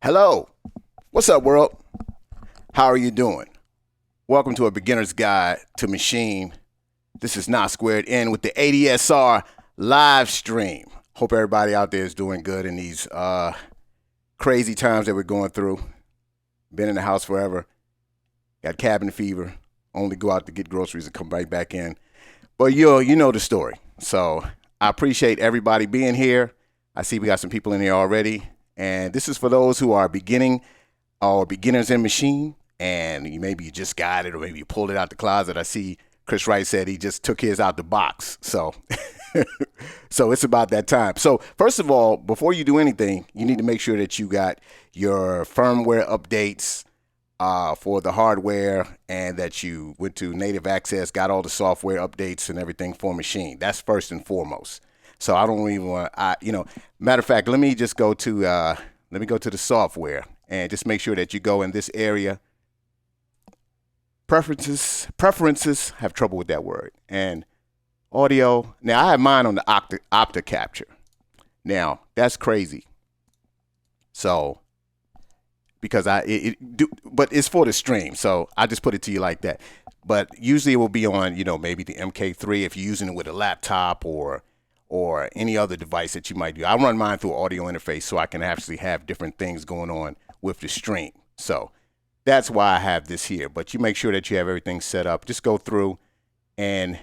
Hello, what's up world? How are you doing? Welcome to a beginner's guide to Machine. This is Not Squared In with the ADSR live stream. Hope everybody out there is doing good in these crazy times that we're going through. Been in the house forever. Got cabin fever. Only go out to get groceries and come right back in. But you know the story. So I appreciate everybody being here. I see we got some people in here already. And this is for those who are beginning or beginners in Machine. And maybe you just got it or maybe you pulled it out the closet. I see Chris Wright said he just took his out the box. So so it's about that time. So first of all, before you do anything, you need to make sure that you got your firmware updates for the hardware and that you went to Native Access, got all the software updates and everything for Machine. That's first and foremost. So I don't even want, matter of fact, let me just go to, the software and just make sure that you go in this area. Preferences, have trouble with that word. And audio. Now I have mine on the Opta Capture. Now that's crazy. So, because but it's for the stream. So I just put it to you like that. But usually it will be on, maybe the MK3 if you're using it with a laptop or any other device that you might do. I run mine through an audio interface so I can actually have different things going on with the stream. So that's why I have this here. But you make sure that you have everything set up. Just go through and,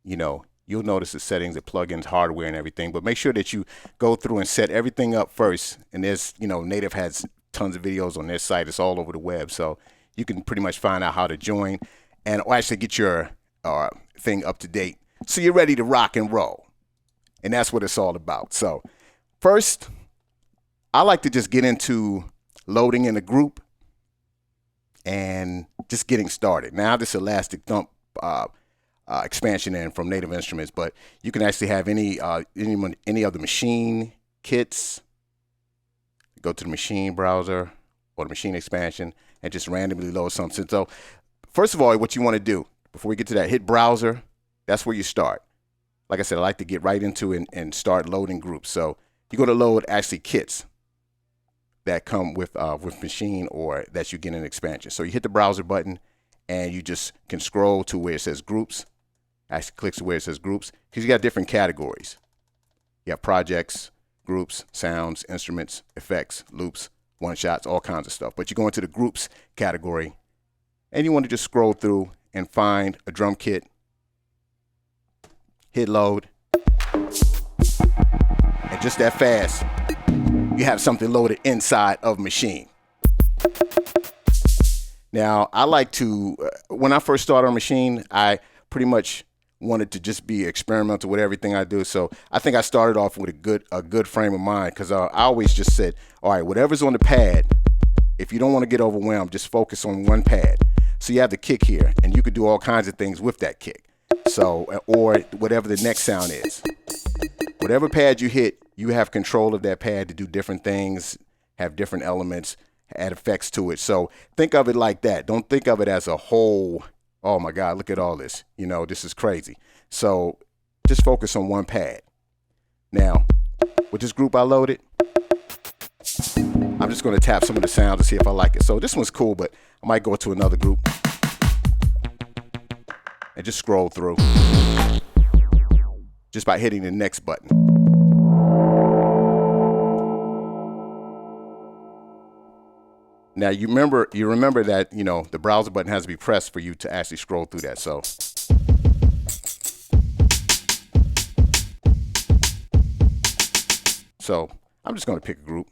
you'll notice the settings, the plugins, hardware and everything. But make sure that you go through and set everything up first. And there's, Native has tons of videos on their site. It's all over the web. So you can pretty much find out how to join and actually get your thing up to date. So you're ready to rock and roll. And that's what it's all about. So first, I like to just get into loading in a group and just getting started. Now this Elastic Thump expansion in from Native Instruments, but you can actually have any of the Machine kits. Go to the Machine browser or the Machine expansion and just randomly load something. So first of all, what you want to do before we get to that, hit browser. That's where you start. Like I said, I like to get right into it and start loading groups. So you go to load actually kits that come with Machine or that you get in expansion. So you hit the browser button and you just can scroll to where it says groups. Actually clicks to where it says groups because you got different categories. You have projects, groups, sounds, instruments, effects, loops, one shots, all kinds of stuff. But you go into the groups category and you want to just scroll through and find a drum kit. Hit load, and just that fast, you have something loaded inside of Machine. Now, I like to, when I first started on Machine, I pretty much wanted to just be experimental with everything I do. So I think I started off with a good frame of mind because I always just said, all right, whatever's on the pad, if you don't want to get overwhelmed, just focus on one pad. So you have the kick here, and you could do all kinds of things with that kick. So, or whatever the next sound is. Whatever pad you hit, you have control of that pad to do different things, have different elements, add effects to it. So think of it like that. Don't think of it as a whole, oh my God, look at all this. This is crazy. So just focus on one pad. Now, with this group I loaded, I'm just going to tap some of the sounds to see if I like it. So this one's cool, but I might go to another group. And just scroll through just by hitting the next button. Now you remember that the browser button has to be pressed for you to actually scroll through that. So I'm just going to pick a group.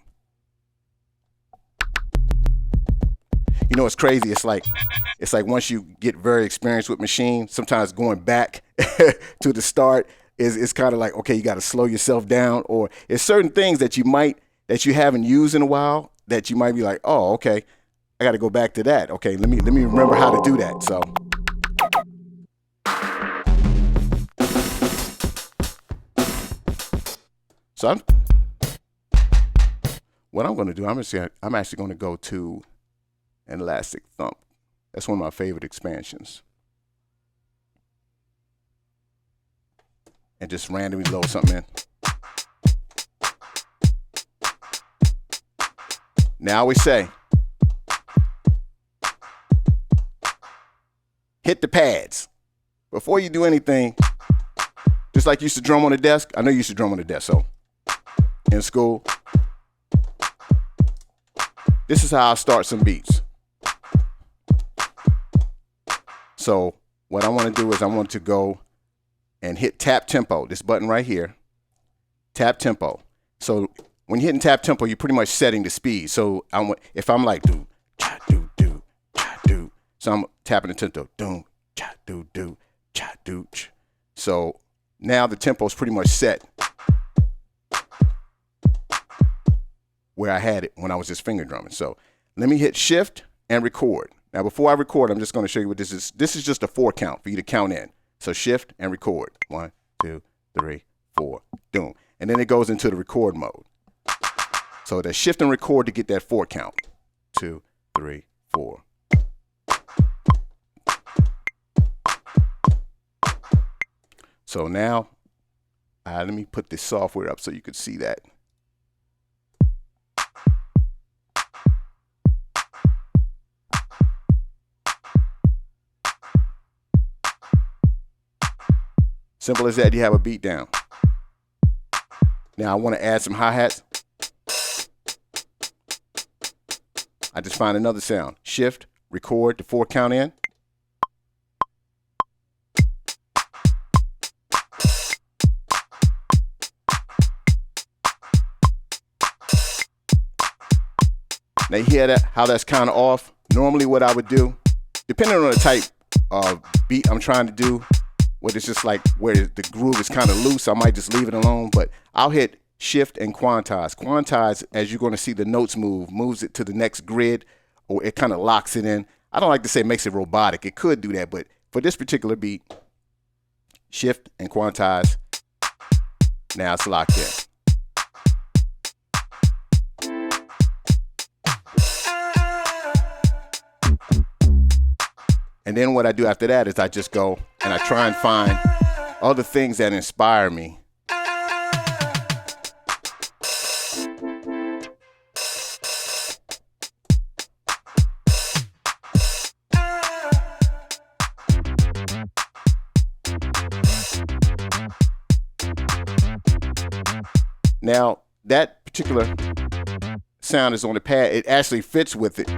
It's crazy. It's like once you get very experienced with Machine, sometimes going back to the start is kind of like, okay, you got to slow yourself down, or it's certain things that you haven't used in a while that you might be like, oh, okay, I got to go back to that. Okay, let me remember how to do that. So what I'm going to do, I'm actually going to go to an Elastic Thump. That's one of my favorite expansions. And just randomly load something in. Now I always say, hit the pads. Before you do anything, just like you used to drum on the desk. I know you used to drum on the desk, so in school. This is how I start some beats. So what I want to do is I want to go and hit tap tempo, this button right here, tap tempo. So when you're hitting tap tempo, you're pretty much setting the speed. So if I'm like do, cha, do, do, cha, do. So I'm tapping the tempo, do, cha, do, cha, do, ch. So now the tempo is pretty much set where I had it when I was just finger drumming. So let me hit shift and record. Now before I record, I'm just going to show you what this is. This is just a 4 count for you to count in. So shift and record. 1, 2, 3, 4, boom. And then it goes into the record mode. So the shift and record to get that 4 count. 2, 3, 4. So now, let me put this software up so you can see that. Simple as that, you have a beat down. Now I want to add some hi-hats. I just find another sound. Shift, record, the 4 count in. Now you hear that, how that's kind of off? Normally what I would do, depending on the type of beat I'm trying to do, where it's just like where the groove is kind of loose, I might just leave it alone, but I'll hit shift and quantize. Quantize, as you're going to see the notes moves it to the next grid, or it kind of locks it in. I don't like to say it makes it robotic. It could do that, but for this particular beat, shift and quantize. Now it's locked in. And then what I do after that is I just go and I try and find other things that inspire me. Now, that particular sound is on the pad. It actually fits with it.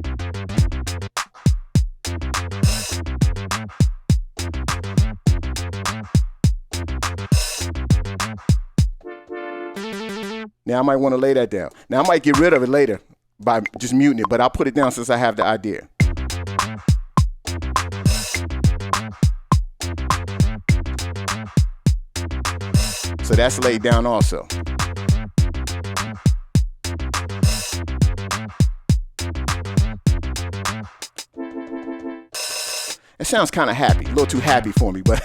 Now I might want to lay that down. Now I might get rid of it later by just muting it, but I'll put it down since I have the idea. So that's laid down also. It sounds kind of happy, a little too happy for me, but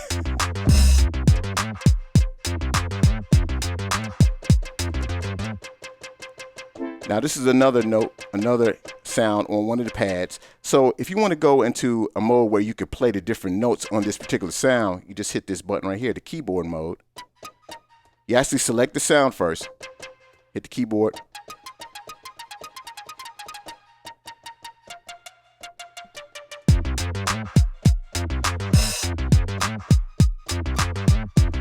now this is another note, another sound on one of the pads. So if you want to go into a mode where you could play the different notes on this particular sound, you just hit this button right here, the keyboard mode. You actually select the sound first, hit the keyboard.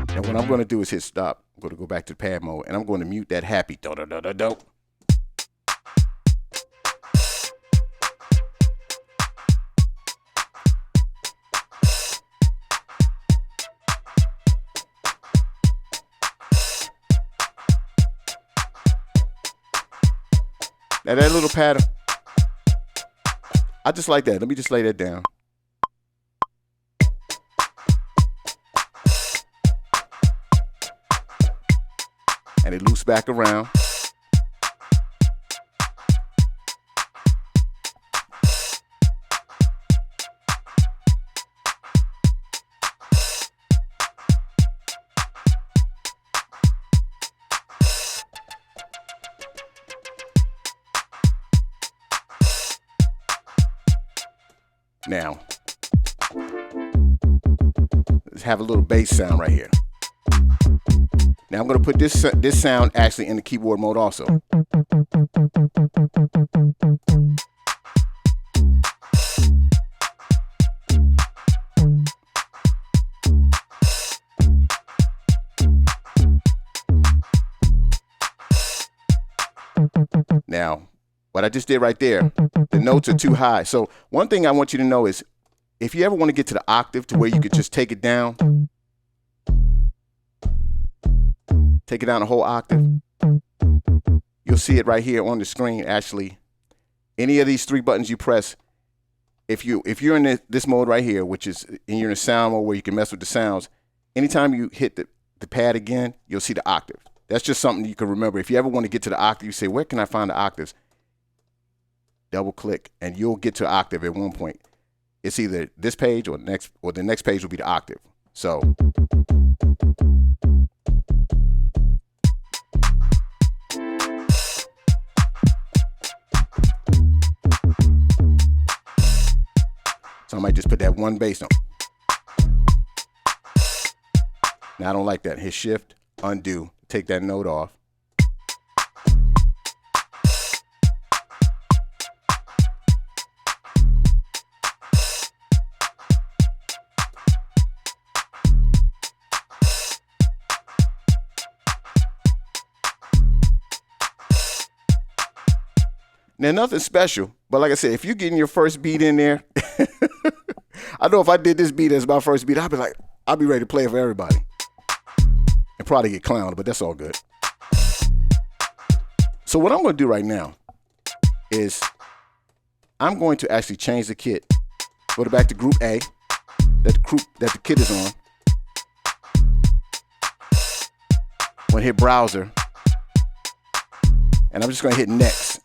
And what I'm going to do is hit stop. I'm going to go back to the pad mode, and I'm going to mute that happy do-do-do-do-do. Now that little pattern, I just like that. Let me just lay that down. And it loops back around. Now, let's have a little bass sound right here. Now I'm going to put this sound actually in the keyboard mode also. Now, what I just did right there, the notes are too high. So one thing I want you to know is, if you ever want to get to the octave to where you could just take it down a whole octave, you'll see it right here on the screen. Actually, any of these three buttons you press, if you're in this mode right here, which is, and you're in a sound mode where you can mess with the sounds, anytime you hit the pad again, you'll see the octave. That's just something you can remember. If you ever want to get to the octave, you say, where can I find the octaves? Double click and you'll get to the octave at one point. It's either this page or the next page will be the octave. So I might just put that one bass note. Now I don't like that. Hit shift, undo, take that note off. Now, nothing special, but like I said, if you're getting your first beat in there, I know if I did this beat as my first beat, I'd be ready to play it for everybody. And probably get clowned, but that's all good. So what I'm going to do right now is I'm going to actually change the kit. Go back to group A, that the kit is on. I'm going to hit browser. And I'm just going to hit next.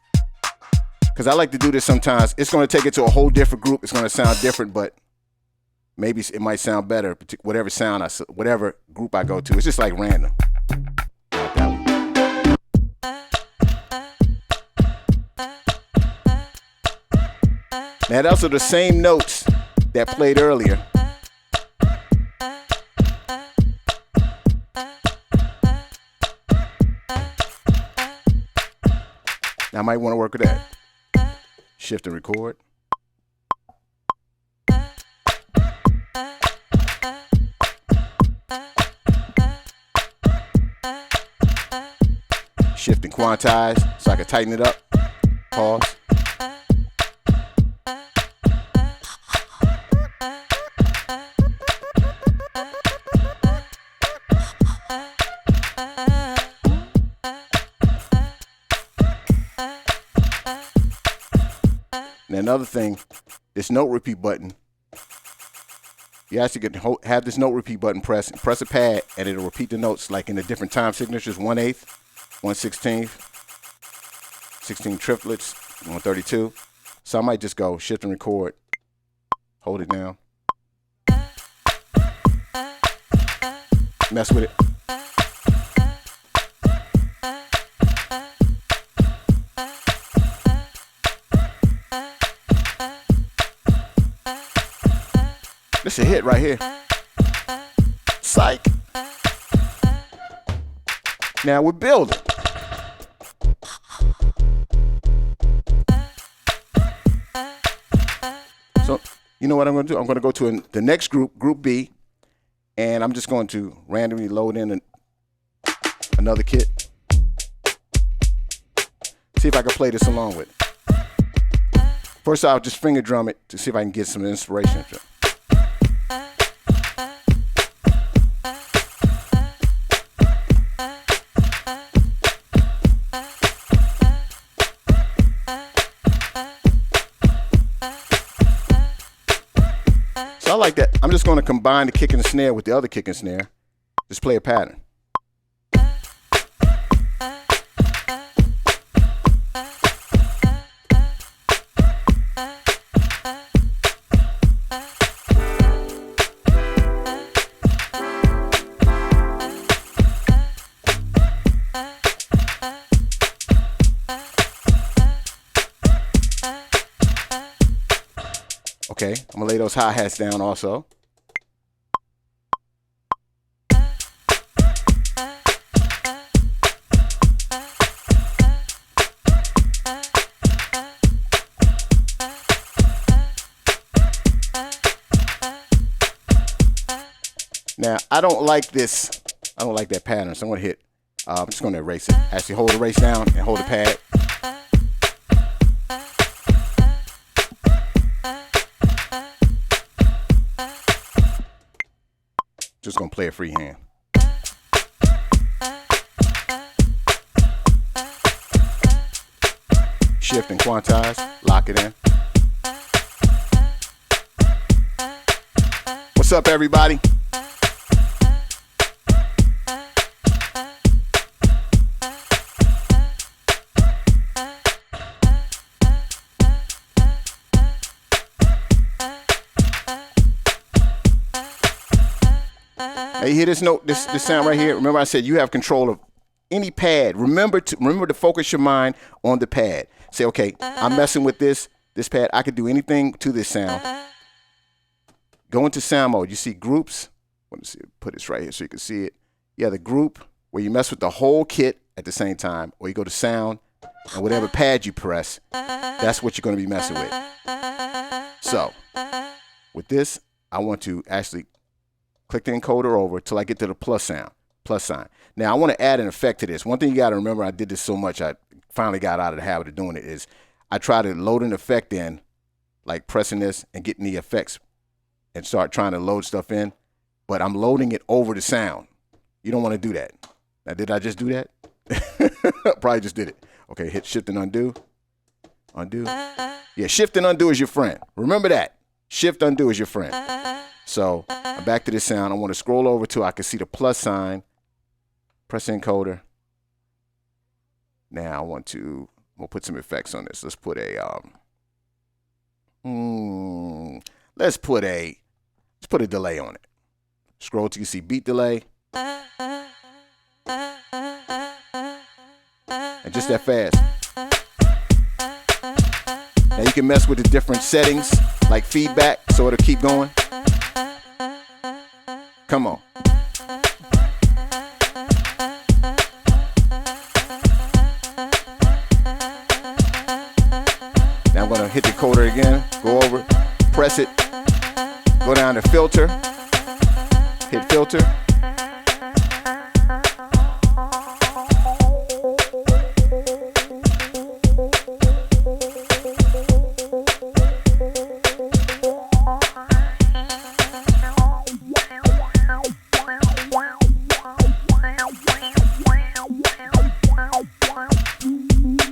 Because I like to do this sometimes. It's going to take it to a whole different group. It's going to sound different, but maybe it might sound better. Whatever group I go to. It's just like random. Now those are the same notes that played earlier. Now I might want to work with that. Shift and record. Shift and quantize so I can tighten it up. Pause. Now another thing, this note repeat button, you actually can have this note repeat button press a pad and it'll repeat the notes like in the different time signatures, 1/8, 1/16, 16 triplets, 132. So I might just go shift and record, hold it down, mess with it. This a hit right here. Psych. Now we're building. So you know what I'm going to do? I'm going to go to the next group, Group B, and I'm just going to randomly load in another kit. See if I can play this along with it. First, I'll just finger drum it to see if I can get some inspiration. I like that. I'm just going to combine the kick and the snare with the other kick and snare. Just play a pattern. Okay, I'm gonna lay those hi-hats down also. Now, I don't like this. I don't like that pattern, so I'm gonna hit, I'm just gonna erase it. Actually hold erase down and hold the pad. Just gonna play it freehand. Shift and quantize, lock it in. What's up, everybody? Now you hear this note, this sound right here? Remember I said you have control of any pad. Remember to focus your mind on the pad. Say, okay, I'm messing with this pad. I could do anything to this sound. Go into sound mode. You see groups. Let me see, put this right here so you can see it. Yeah, the group where you mess with the whole kit at the same time, or you go to sound and whatever pad you press, that's what you're going to be messing with. So with this, I want to actually click the encoder over till I get to the plus sign. Now I want to add an effect to this. One thing you got to remember, I did this so much, I finally got out of the habit of doing it, is I try to load an effect in, like pressing this and getting the effects and start trying to load stuff in, but I'm loading it over the sound. You don't want to do that. Now, did I just do that? Probably just did it. Okay, hit shift and undo. Undo. Yeah, shift and undo is your friend. Remember that. Shift undo is your friend. So I'm back to this sound. I want to scroll over till I can see the plus sign. Press encoder. Now we'll put some effects on this. Let's put a let's put a delay on it. Scroll till you see beat delay. And just that fast. Now you can mess with the different settings like feedback so it'll keep going. Come on. Now I'm going to hit the encoder again, go over, press it, go down to filter, hit filter.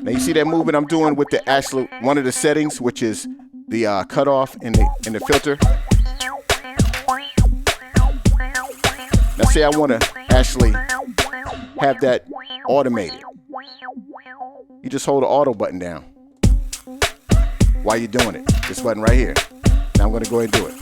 Now you see that movement I'm doing with the actual one of the settings, which is the cutoff in the filter. Now say I want to actually have that automated. You just hold the auto button down while you're doing it. This button right here. Now I'm going to go ahead and do it.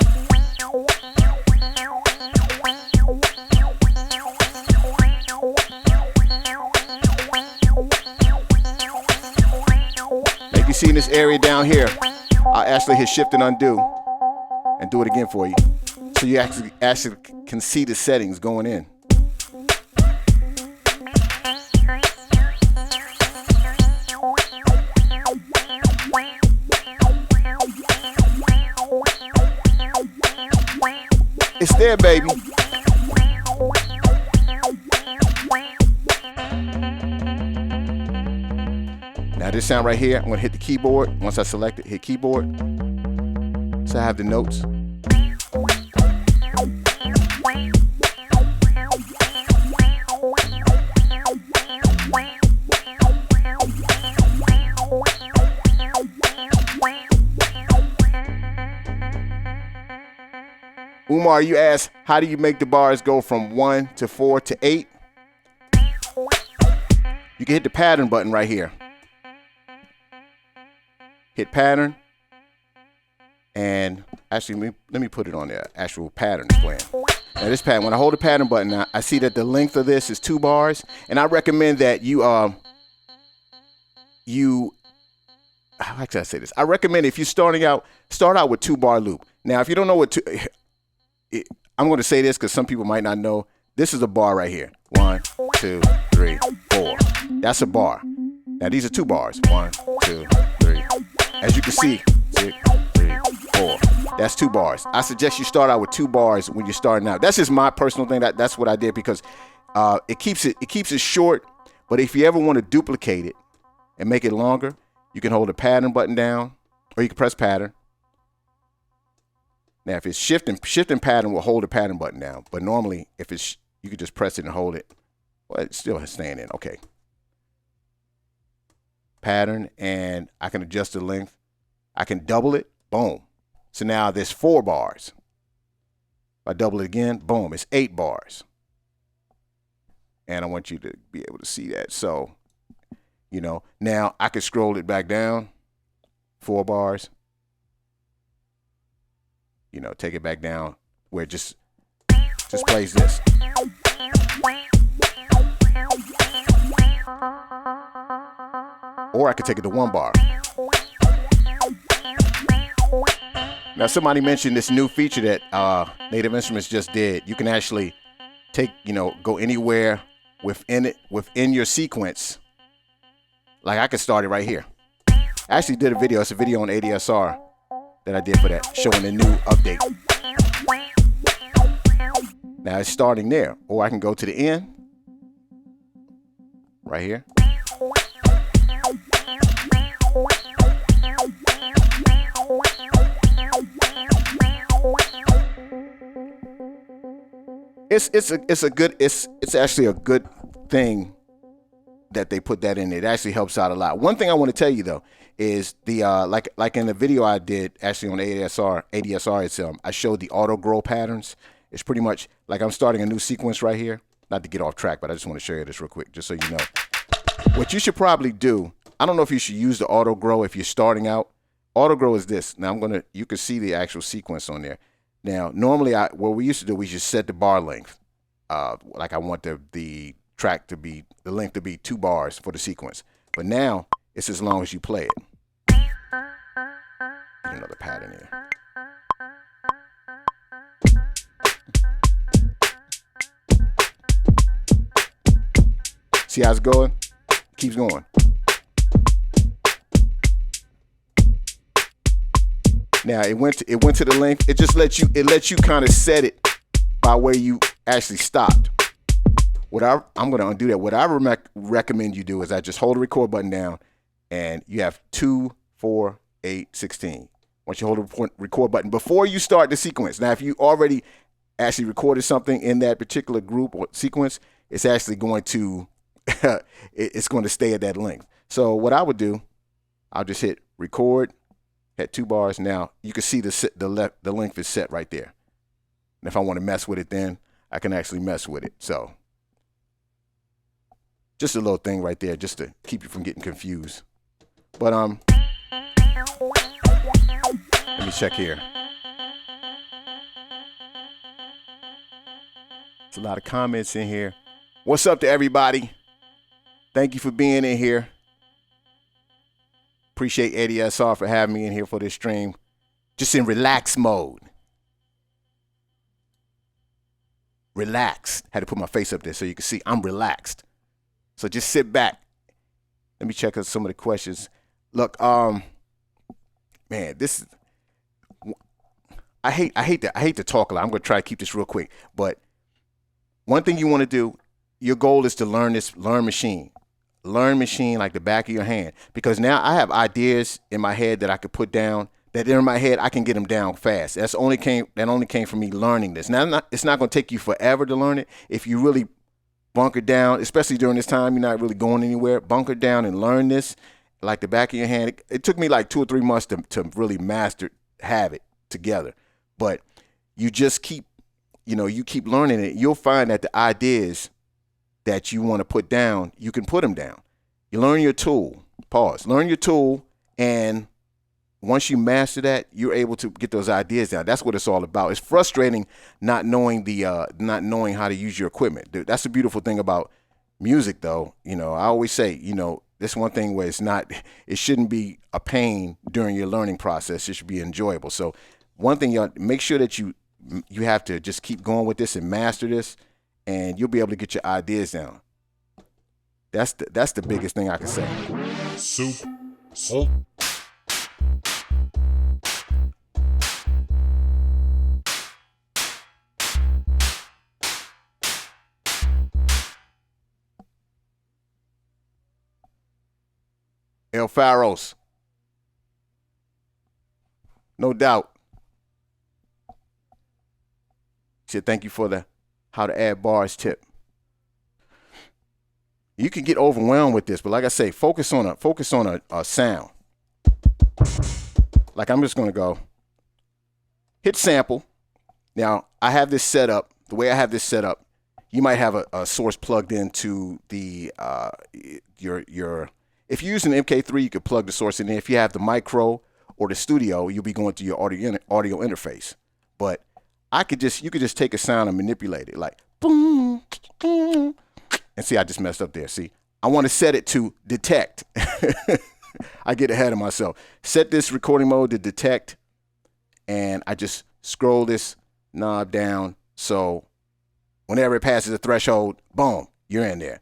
Like you see in this area down here, I'll actually hit shift and undo and do it again for you. So you actually can see the settings going in. It's there, baby. Now this sound right here, I'm gonna hit the keyboard. Once I select it, hit keyboard. So I have the notes. Umar, you asked, how do you make the bars go from 1 to 4 to 8? You can hit the pattern button right here. Hit pattern. And actually, let me put it on the actual pattern plan. Now this pattern, when I hold the pattern button, now I see that the length of this is 2 bars. And I recommend that how can I say this? I recommend if you're starting out, start out with 2-bar loop. Now, if you don't know what I'm going to say this because some people might not know. This is a bar right here. 1, 2, 3, 4. That's a bar. Now these are 2 bars. 1, 2, 3. As you can see, 6, 3, 4. That's 2 bars. I suggest you start out with 2 bars when you're starting out. That's just my personal thing. That's what I did because it keeps it short. But if you ever want to duplicate it and make it longer, you can hold the pattern button down, or you can press pattern. Now, if it's shifting pattern will hold the pattern button down. But normally, if it's you can just press it and hold it. Well, it's still staying in. Okay. Pattern, and I can adjust the length. I can double it. Boom. So now there's 4 bars. If I double it again, boom, it's 8 bars. And I want you to be able to see that. So, you know, now I can scroll it back down, 4 bars. You know, take it back down where it just plays this. Or I could take it to 1 bar. Now, somebody mentioned this new feature that Native Instruments just did. You can actually go anywhere within your sequence. Like I could start it right here. I actually did a video. It's a video on ADSR that I did for that, showing the new update. Now it's starting there. Or I can go to the end. Right here. It's actually a good thing that they put that in. It actually helps out a lot. One thing I want to tell you though is the like in the video I did actually on ADSR itself, I showed the auto grow patterns. It's pretty much like I'm starting a new sequence right here. Not to get off track, but I just want to show you this real quick, just so you know. What you should probably do, I don't know if you should use the auto grow if you're starting out. Auto grow is this. Now you can see the actual sequence on there. Now, normally what we used to do, we just set the bar length. Like I want the track to be, the length to be 2 bars for the sequence. But now, it's as long as you play it. Get another pattern in. See how it's going? Keeps going. Now it went to the length. It just lets you kind of set it by where you actually stopped. I'm gonna undo that. What I recommend you do is I just hold the record button down, and you have 2, 4, 8, 16. Once you hold the record button before you start the sequence. Now, if you already actually recorded something in that particular group or sequence, it's actually going to it's going to stay at that length. So what I would do, I'll just hit record. At 2 bars. Now you can see the length is set right there. And if I want to mess with it, then I can actually mess with it. So just a little thing right there, just to keep you from getting confused. But let me check here. There's a lot of comments in here. What's up to everybody? Thank you for being in here. Appreciate ADSR for having me in here for this stream. Just in relax mode. Relaxed. Had to put my face up there so you can see I'm relaxed. So just sit back. Let me check out some of the questions. Look, man, this is, I hate to talk a lot. I'm gonna try to keep this real quick. But one thing you want to do, your goal is to learn Machine. Learn Machine like the back of your hand, because now I have ideas in my head that I could put down, that in my head I can get them down fast. That only came from me learning this. Now it's not going to take you forever to learn it. If you really bunker down, especially during this time, you're not really going anywhere, bunker down and learn this like the back of your hand. It took me like 2 or 3 months to really have it together. But you just keep learning it. You'll find that the ideas that you want to put down, you can put them down. You learn your tool. Pause. Learn your tool, and once you master that, you're able to get those ideas down. That's what it's all about. It's frustrating not knowing how to use your equipment. That's the beautiful thing about music, though. I always say, this one thing where it shouldn't be a pain during your learning process. It should be enjoyable. So one thing, make sure that you have to just keep going with this and master this, and you'll be able to get your ideas down. That's the biggest thing I can say. Soup. El Faros. No doubt. He said, thank you for the how to add bars tip. You can get overwhelmed with this, but like I say, focus on a sound. Like I'm just gonna go hit sample. Now I have this set up. The way I have this set up, you might have a source plugged into the your. If you're using MK3, you could plug the source in there. If you have the micro or the studio, you'll be going to your audio interface. But you could just take a sound and manipulate it, like boom, boom. And see, I just messed up there. See, I want to set it to detect. I get ahead of myself. Set this recording mode to detect, and I just scroll this knob down. So whenever it passes the threshold, boom, you're in there.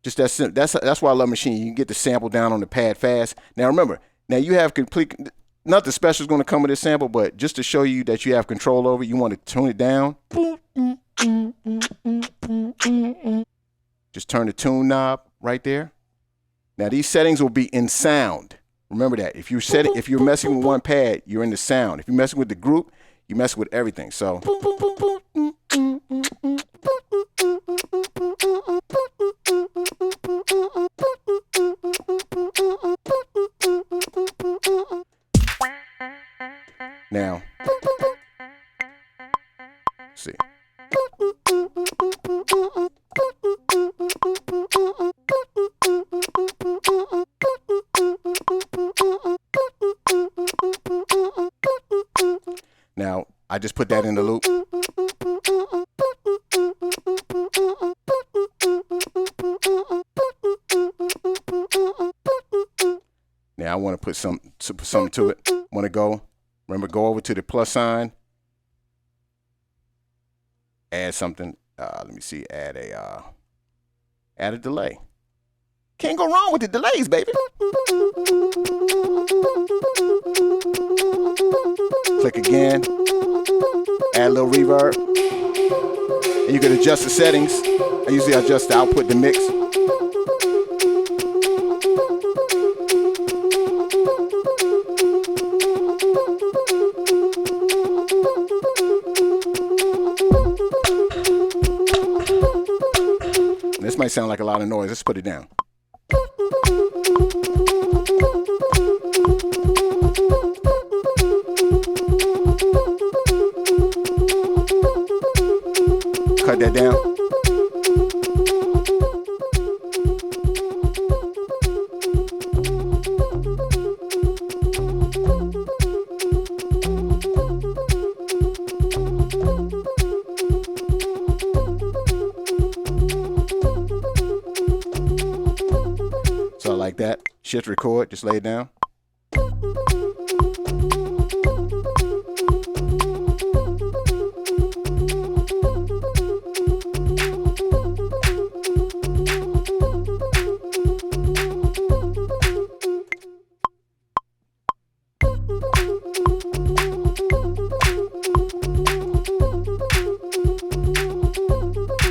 Just that simple. That's why I love Maschine. You can get the sample down on the pad fast. Now remember, you have complete. Nothing special is going to come with this sample, but just to show you that you have control over it, you want to tune it down. Just turn the tune knob right there. Now these settings will be in sound. Remember that. If you're messing with one pad, you're in the sound. If you're messing with the group, you're messing with everything. So now, see. Now, I just put that in the loop. Now I want to put something to it. Want to go over to the plus sign. Add something. Let me see. Add a delay. Can't go wrong with the delays, baby. Click again. Add a little reverb. And you can adjust the settings. I usually adjust the output, the mix. This might sound like a lot of noise. Let's put it down. Cut that down. So like that. Shift record, just lay it down.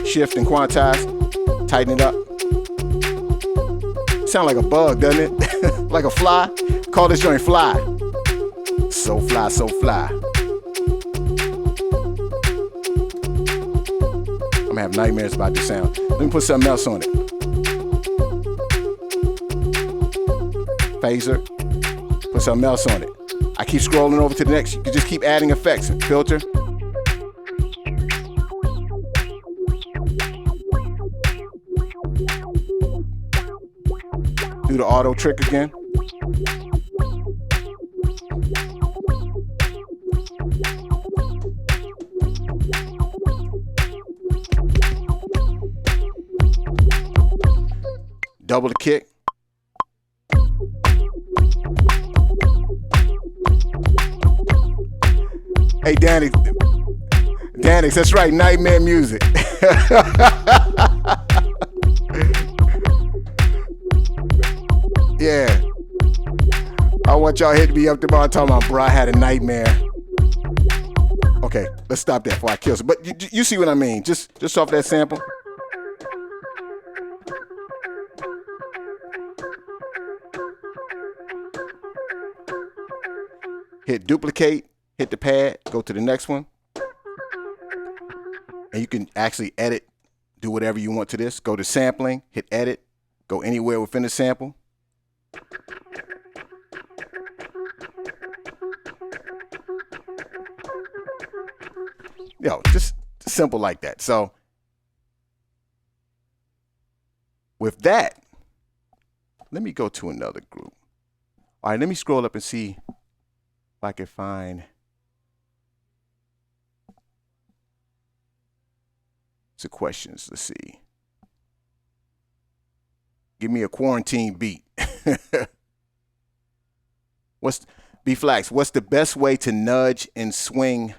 Shift and quantize, tighten it up. Sound like a bug, doesn't it? Like a fly. Call this joint fly. So fly, so fly. I'm gonna have nightmares about this sound. Let me put something else on it. Phaser. Put something else on it. I keep scrolling over to the next. You can just keep adding effects. Filter. Do the auto trick again. Double the kick. Hey, Danix, that's right, nightmare music. Yeah. I want y'all here to be up tomorrow talking about, bro, I had a nightmare. Okay, let's stop that before I kill some. But you see what I mean? Just off that sample. Hit duplicate, hit the pad, go to the next one. And you can actually edit, do whatever you want to this. Go to sampling, hit edit, go anywhere within the sample. Just simple like that. So with that, let me go to another group. All right, let me scroll up and see if I can find some questions. Let's see. Give me a quarantine beat. B-Flax, what's the best way to nudge and swing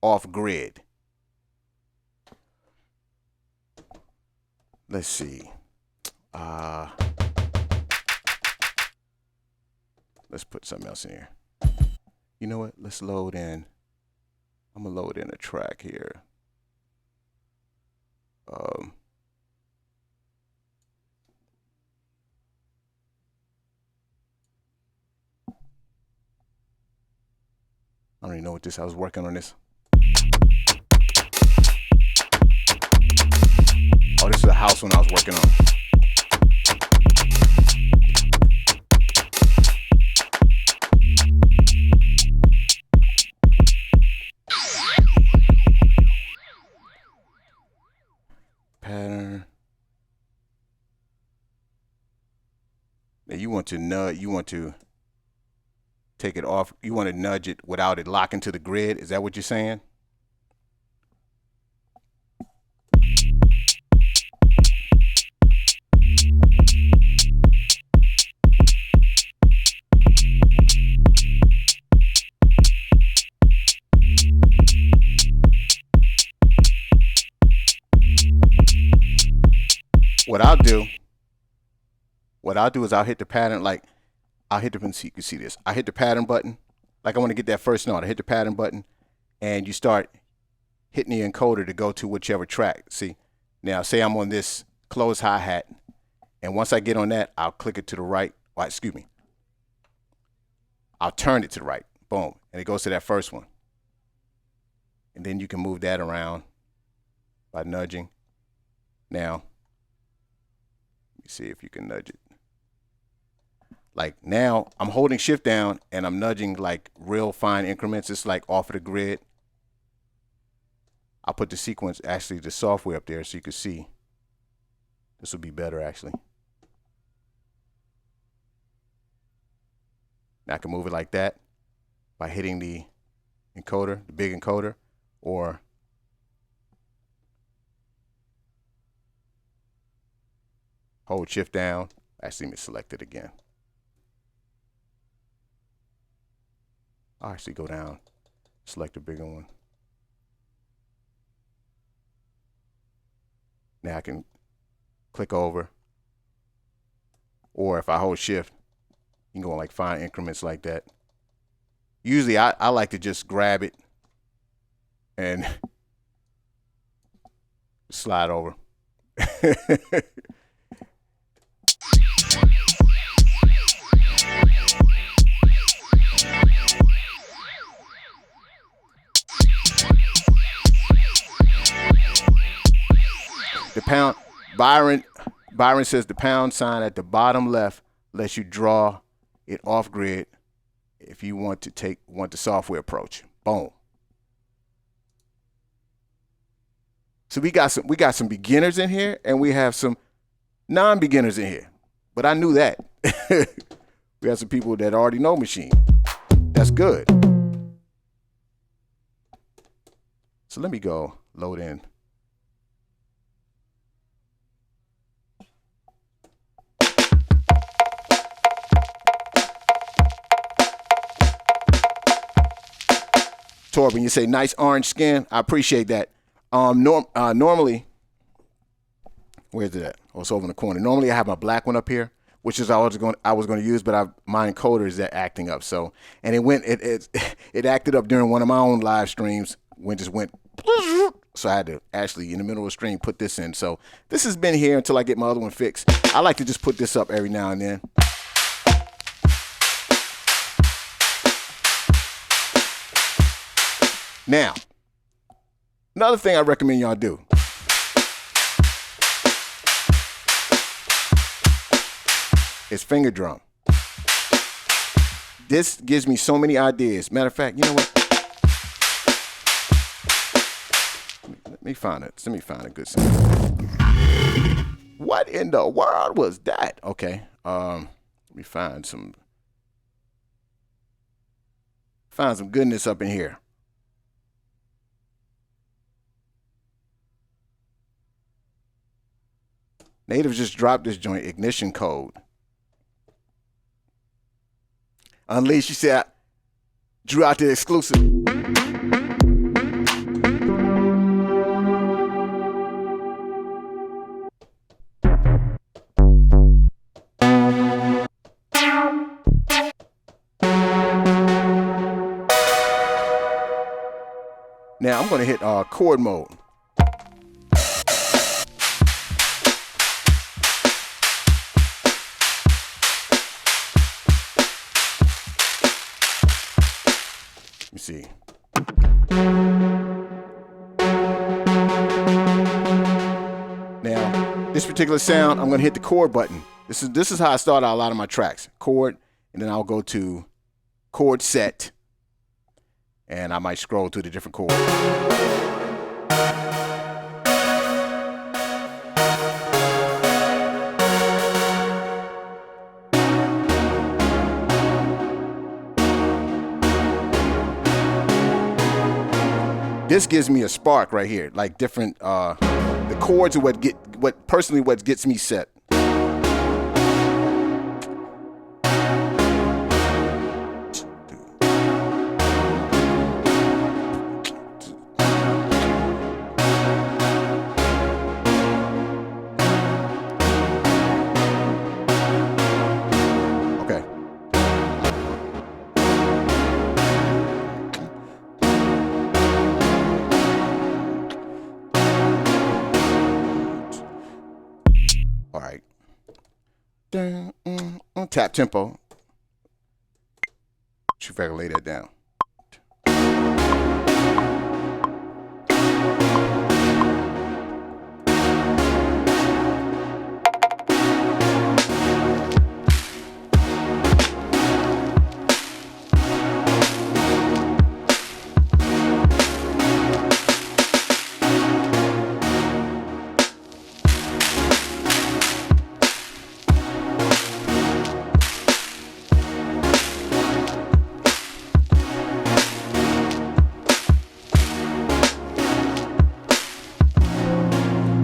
off grid? Let's see. Let's put something else in here. You know what? Let's load in. I'm gonna load in a track here. I don't even know what this. I was working on this. Oh, this is a house one I was working on. Pattern. Now you want to nudge. You want to take it off. You want to nudge it without it locking to the grid. Is that what you're saying? What I'll do is I'll hit the pattern, like I'll hit the, you can see this. I hit the pattern button, like I want to get that first note. I hit the pattern button and you start hitting the encoder to go to whichever track. See, now say I'm on this closed hi-hat, and once I get on that, I'll click it to the right. Well, excuse me. I'll turn it to the right, boom, and it goes to that first one. And then you can move that around by nudging. Now, let me see if you can nudge it. Like now I'm holding shift down and I'm nudging like real fine increments. It's like off of the grid. I'll put the sequence, actually the software up there so you can see. This will be better actually. Now I can move it like that by hitting the encoder, the big encoder, or hold shift down. Actually, let me select it again. I'll actually go down, select a bigger one. Now I can click over, or if I hold shift, you can go in like fine increments like that. Usually I like to just grab it and slide over. The pound, Byron says the pound sign at the bottom left lets you draw it off grid if you want the software approach. Boom. So we got some beginners in here and we have some non-beginners in here. But I knew that. We have some people that already know Maschine. That's good. So let me go load in. Torben, you say nice orange skin. I appreciate that. Normally, where's it at? Oh, it's over in the corner. Normally, I have my black one up here, which is I was going to use, but my encoder is acting up. So, and it acted up during one of my own live streams wind just went. So I had to actually, in the middle of the string, put this in. So this has been here until I get my other one fixed. I like to just put this up every now and then. Now, another thing I recommend y'all do. Is finger drum. This gives me so many ideas. Matter of fact, you know what? Let me find it. Let me find a good sound. What in the world was that? Okay. Let me find some goodness up in here. Natives just dropped this joint, ignition code. Unleash, you said, drew out the exclusive. Now I'm going to hit chord mode. Let me see. Now, this particular sound, I'm going to hit the chord button. This is how I start out a lot of my tracks. Chord, and then I'll go to chord set. And I might scroll to the different chords. This gives me a spark right here, like different. The chords are what gets me set. All right. Tap tempo. You better lay that down.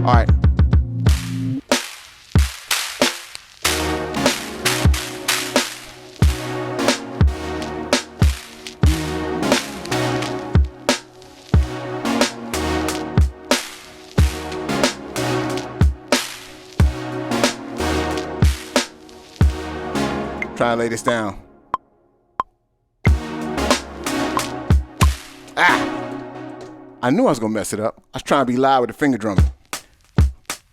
All right. Try and lay this down. I knew I was gonna mess it up. I was trying to be live with the finger drumming.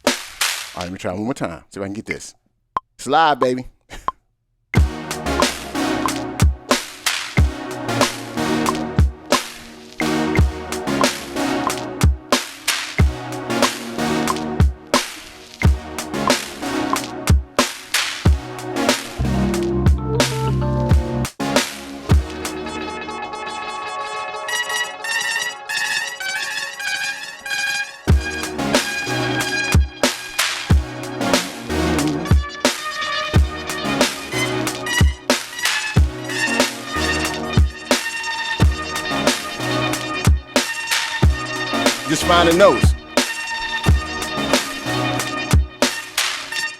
All right, let me try one more time. See if I can get this. It's live, baby. Just find the notes.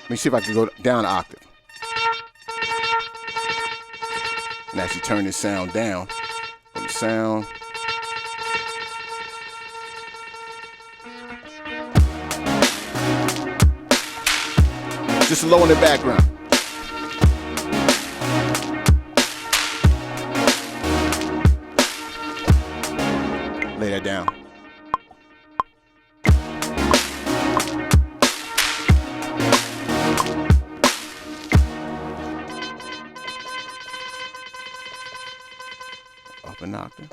Let me see if I can go down an octave. And actually turn this sound down. From the sound. Just low in the background. Lay that down. Up an octave.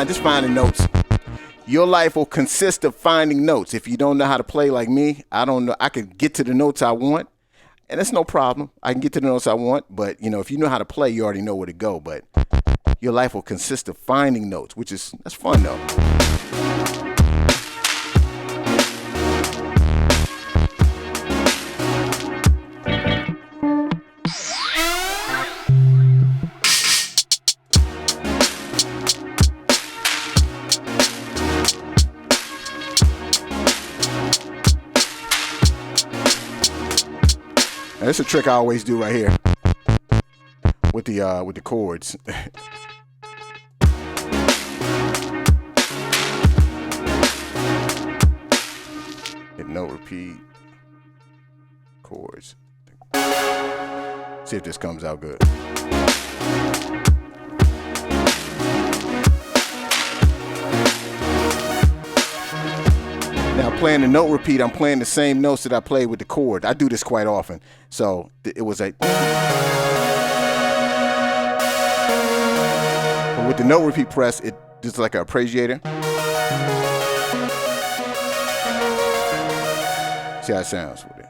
Just finding notes. Your life will consist of finding notes. If you don't know how to play like me, I don't know. I can get to the notes I want, and it's no problem. I can get to the notes I want, but if you know how to play, you already know where to go. But your life will consist of finding notes, that's fun though. Now, this is a trick I always do right here with the chords. Hit note repeat chords. See if this comes out good. Now playing the note repeat, I'm playing the same notes that I played with the chord. I do this quite often. So it was a... But with the note repeat press, it just like an appreciator. See how it sounds with it.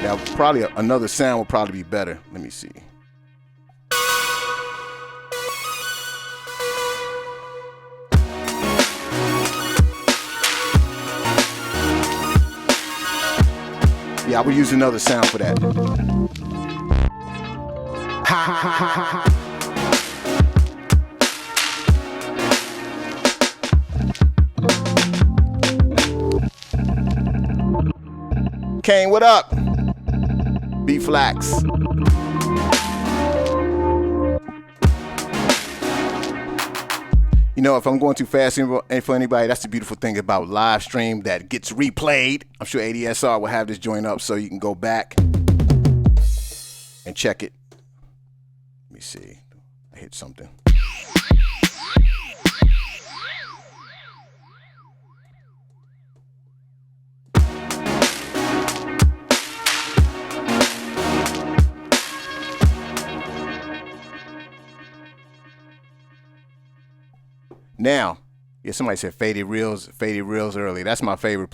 Now probably another sound would probably be better. Let me see. Yeah, I would use another sound for that. Kane, what up? B-Flax. If I'm going too fast and for anybody, that's the beautiful thing about live stream that gets replayed. I'm sure ADSR will have this joint up so you can go back and check it. Let me see. I hit something. Now, yeah, somebody said faded reels early. That's my favorite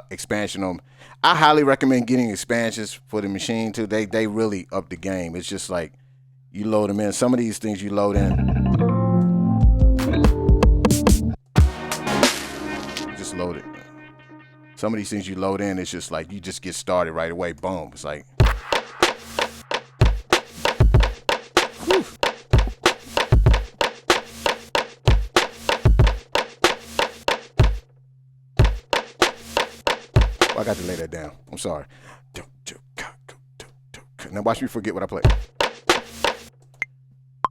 expansion on. I highly recommend getting expansions for the machine too. They really up the game. It's just like you load them in. Some of these things you load in, you just load it. Some of these things you load in, it's just like you just get started right away. Boom. It's like. Whew. I got to lay that down. I'm sorry. Now watch me forget what I played. Let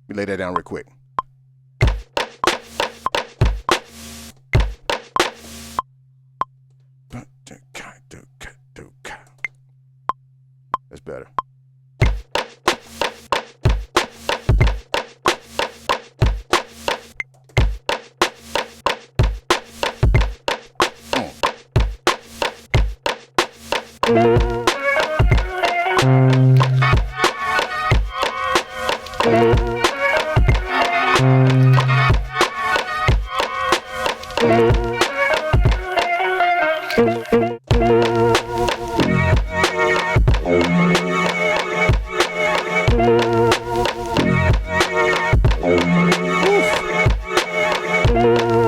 me lay that down real quick. That's better. Oof.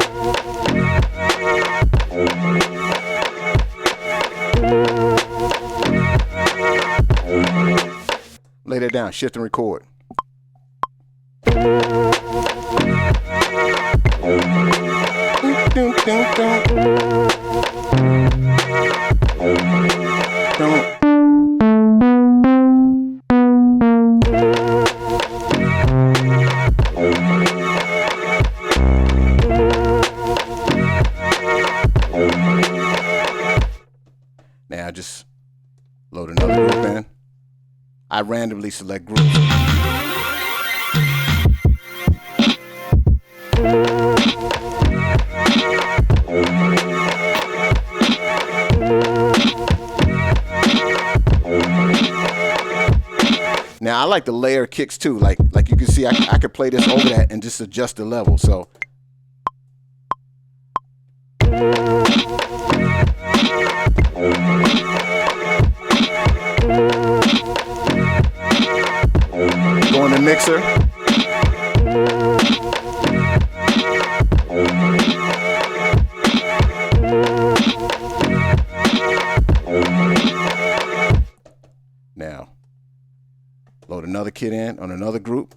down, shift and record. Now just load another group in. I randomly select groups. Now I like the layer kicks too. Like you can see, I could play this over that and just adjust the level. So go in the mixer. Now load another kit in on another group.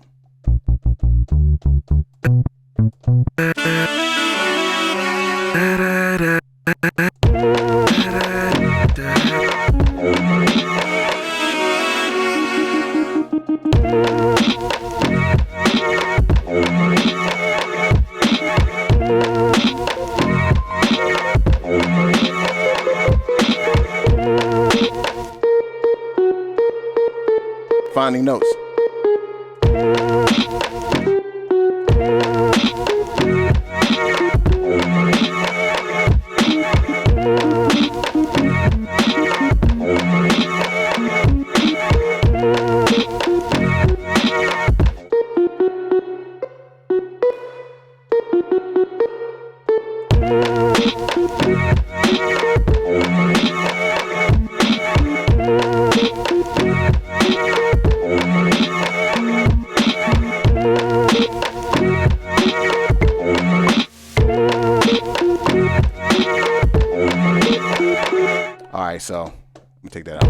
Finding notes. All right, so let me take that out.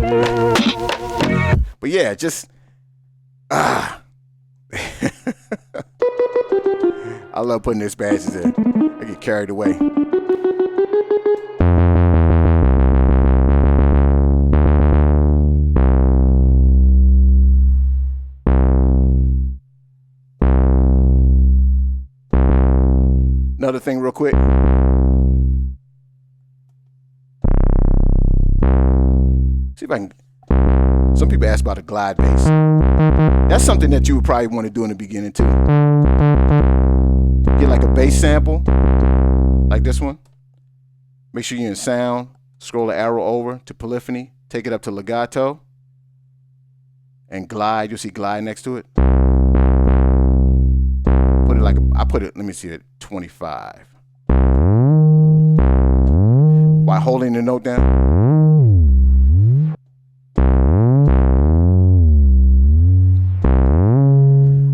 But yeah, just I love putting this badges in. I get carried away. Another thing real quick. See if I can. Some people ask about a glide bass. That's something that you would probably want to do in the beginning too. Get like a bass sample, like this one. Make sure you're in sound. Scroll the arrow over to polyphony. Take it up to legato. And glide. You'll see glide next to it. Put it like I put it. Let me see it. 25. While holding the note down.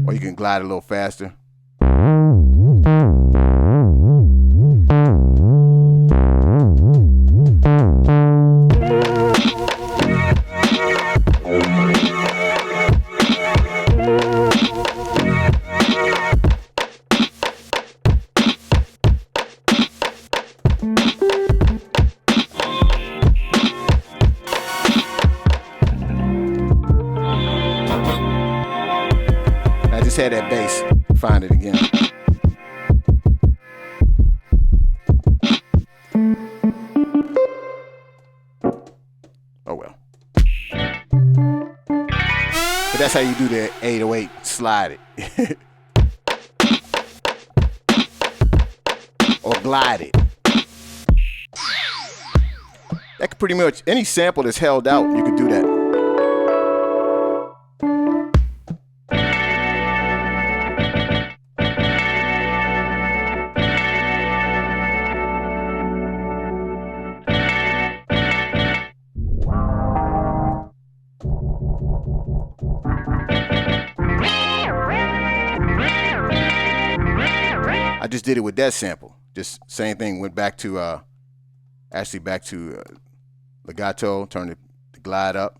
Or you can glide a little faster. Had that bass, find it again. Oh well. But that's how you do the 808, slide it. Or glide it. That could pretty much, any sample that's held out, you could do that. I just did it with that sample. Just same thing. Went back to actually back to legato. Turned the glide up.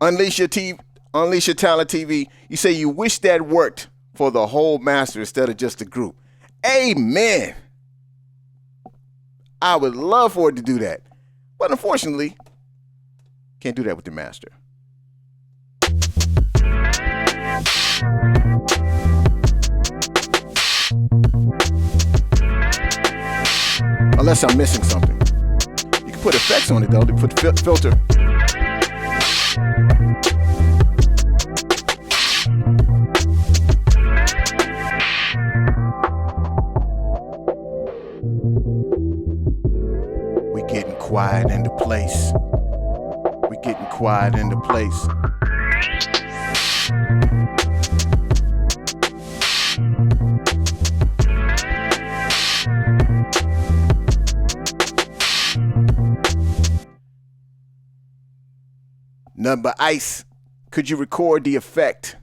Unleash your talent TV. You say you wish that worked for the whole master instead of just the group. Amen. I would love for it to do that. But unfortunately, can't do that with the master. Unless I'm missing something. You can put effects on it though, to put filter. We getting quiet into place. We getting quiet into place. Nothing but ice. Could you record the effect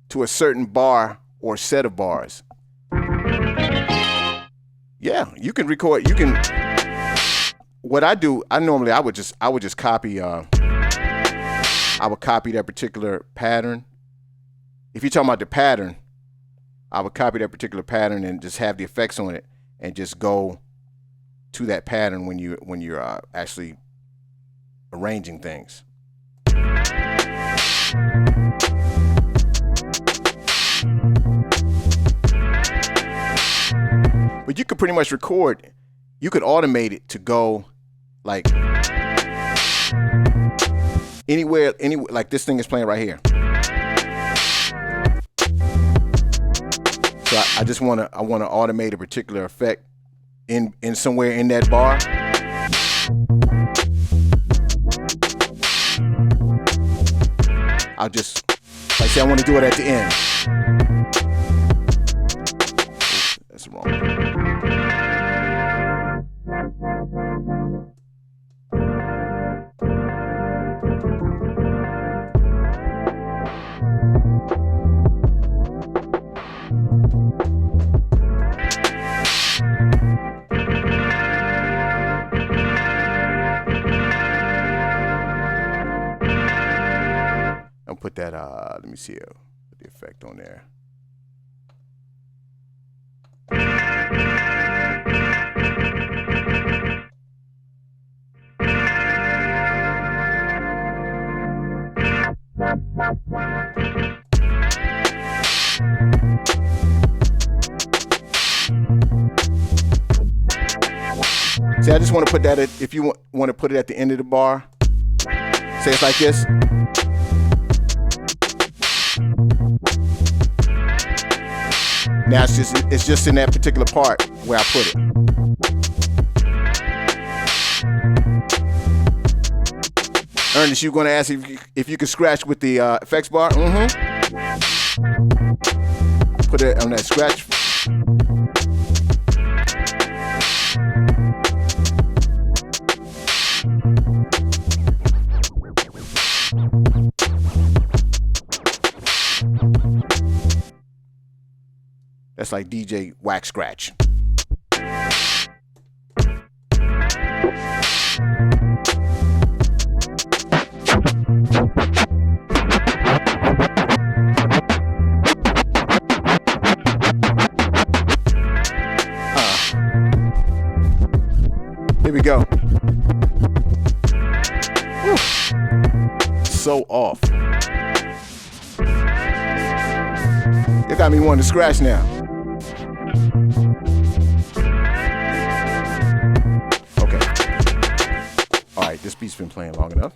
to a certain bar or set of bars? Yeah, you can record. You can. What I do, I would just copy. I would copy that particular pattern. If you're talking about the pattern, I would copy that particular pattern and just have the effects on it, and just go to that pattern when you're actually arranging things. But you could pretty much record, you could automate it to go like anywhere, like this thing is playing right here. So I want to automate a particular effect in somewhere in that bar. I'll just, like say I want to do it at the end. Oops, that's wrong. I'll put that, let me see, put the effect on there. See, I just want to put that if you want to put it at the end of the bar, say it's like this. Now it's just in that particular part where I put it. Ernest, you going to ask if you can scratch with the effects bar? Put it on that scratch. That's like DJ Whack Scratch. Here we go. Whew. So off. You got me wanting to scratch now. Okay. All right, this beat's been playing long enough.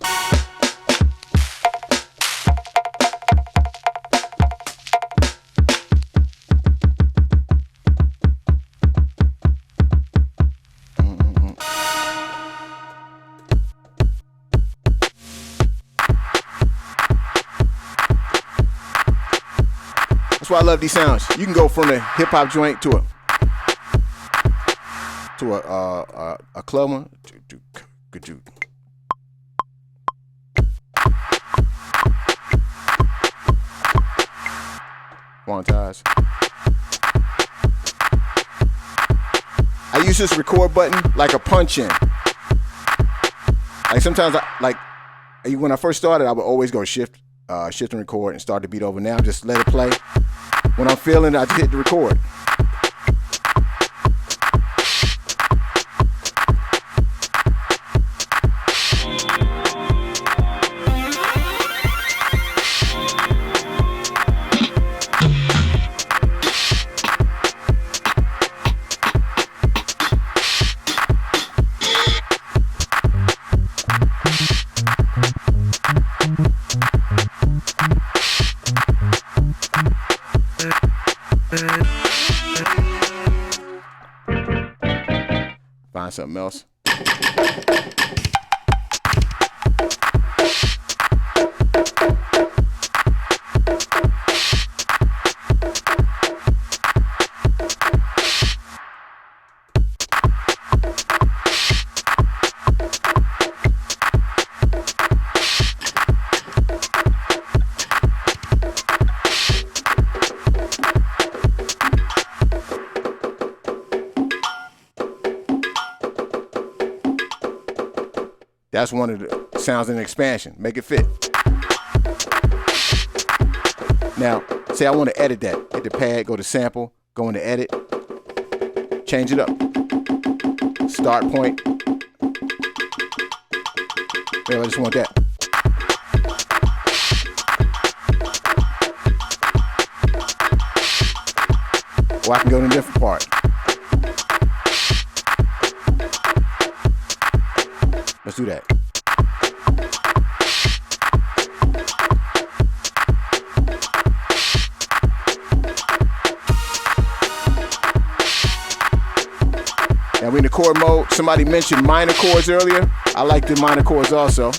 That's why I love these sounds. You can go from the hip hop joint to a club one. Quantize. I use this record button like a punch in. Like sometimes when I first started, I would always go shift and record and start the beat over. Now just let it play. When I'm feeling it, I just hit the record. Find something else. That's one of the sounds in expansion. Make it fit. Now, say I want to edit that. Hit the pad, go to sample, go into edit, change it up. Start point. Maybe I just want that. Or I can go to a different part. Let's do that. Now we're in the chord mode. Somebody mentioned minor chords earlier. I like the minor chords also.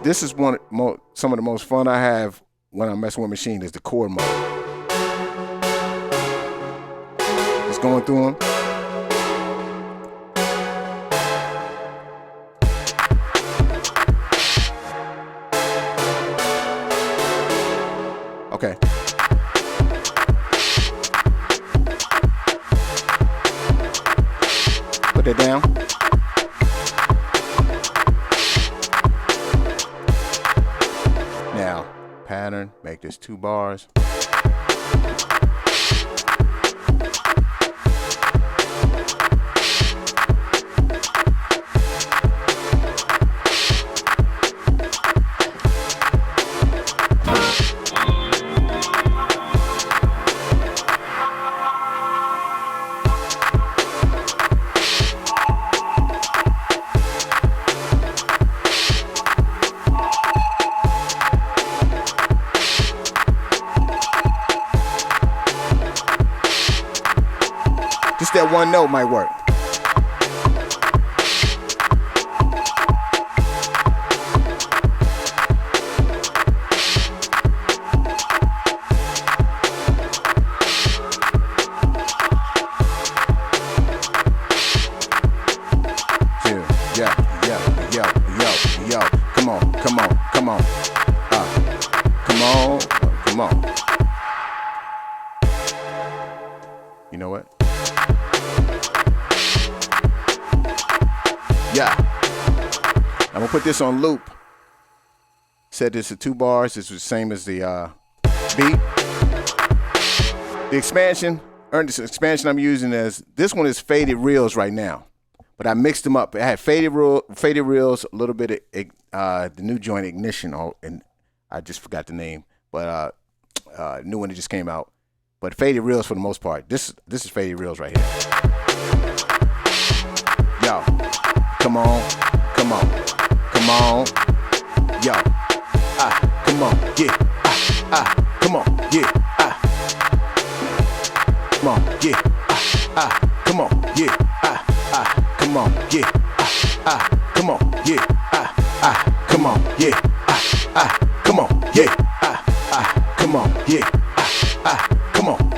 This is some of the most fun I have when I'm messing with Machine is the chord mode. Just going through them. Okay. Put that down. Now, pattern, make this 2 bars. Just that one note might work. Yo. Come on. Come on. Come on. You know what? Yeah. I'm gonna put this on loop. Set this to 2 bars. This was the same as the beat. The expansion I'm using this one is faded reels right now, but I mixed them up. I had faded reels, a little bit of the new joint ignition, and I just forgot the name, but new one that just came out. But faded reels for the most part. This is faded reels right here. Yo, come on, yo, come on, yeah, come on, yeah, come on, yeah, come on, yeah, come on, yeah, come on, yeah, come on, yeah, come on, yeah, come on, yeah, come on.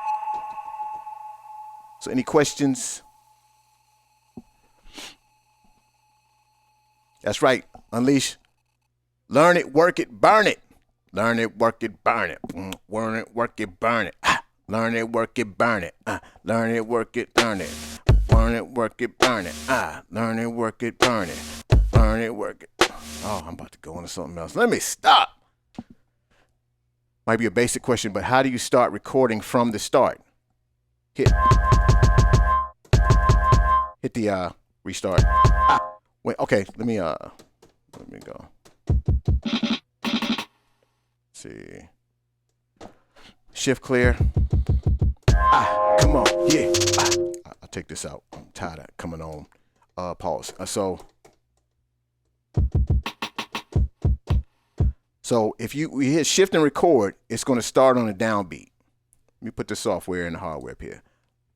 So any questions? That's right. Unleash. Learn it, work it, burn it. Learn it, work it, burn it. Learn it, work it, burn it. Learn it, work it, burn it. Learn it, work it, burn it. Learn it, work it, burn it. Learn it, work it, burn it. Learn it, work it. Oh, I'm about to go into something else. Let me stop. Might be a basic question, but how do you start recording from the start? Hit the restart. Wait, okay, let me go. Let's see. Shift clear. Come on, yeah. I'll take this out. I'm tired of coming on. Pause. So if we hit shift and record, it's going to start on a downbeat. Let me put the software and the hardware up here.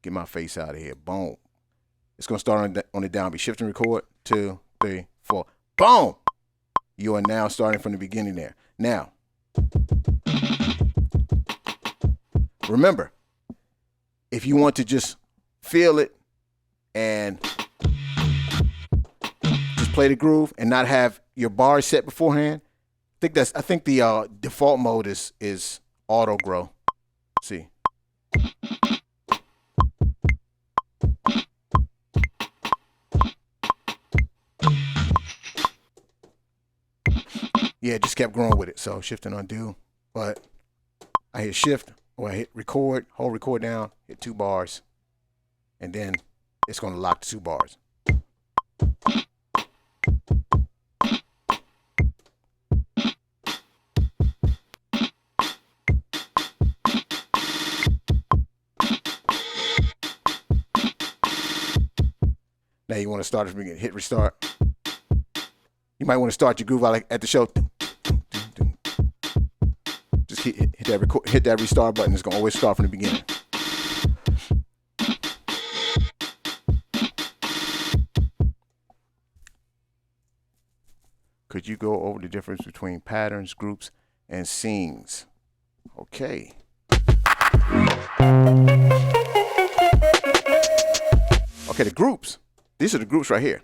Get my face out of here. Boom. It's going to start on the downbeat. Shift and record. 2, 3, 4. Boom. You are now starting from the beginning there. Now, remember, if you want to just feel it and just play the groove and not have your bars set beforehand, I think the default mode is auto grow. See. Yeah, it just kept growing with it. So shift and undo. But I hit shift or I hit record, hold record down, hit 2 bars, and then it's going to lock the 2 bars. Now you want to start from the beginning, hit restart. You might want to start your groove out like at the show. Just hit that restart button. It's going to always start from the beginning. Could you go over the difference between patterns, groups, and scenes? Okay. Okay, the groups. These are the groups right here.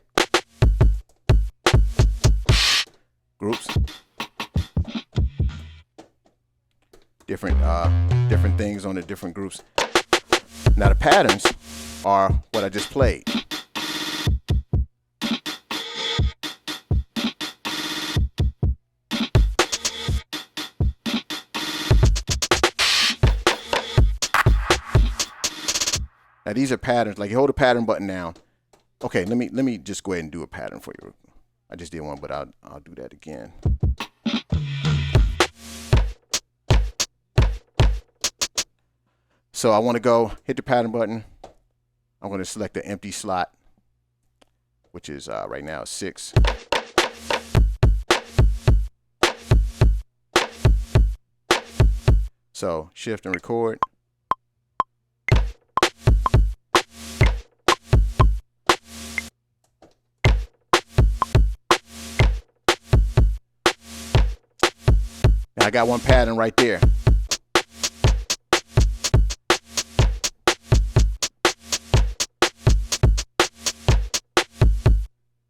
Groups. Different things on the different groups. Now the patterns are what I just played. Now these are patterns. Like you hold the pattern button down. Okay, let me just go ahead and do a pattern for you. I just did one, but I'll do that again. So I want to go hit the pattern button. I'm going to select the empty slot, which is right now 6. So shift and record. Now I got one pattern right there.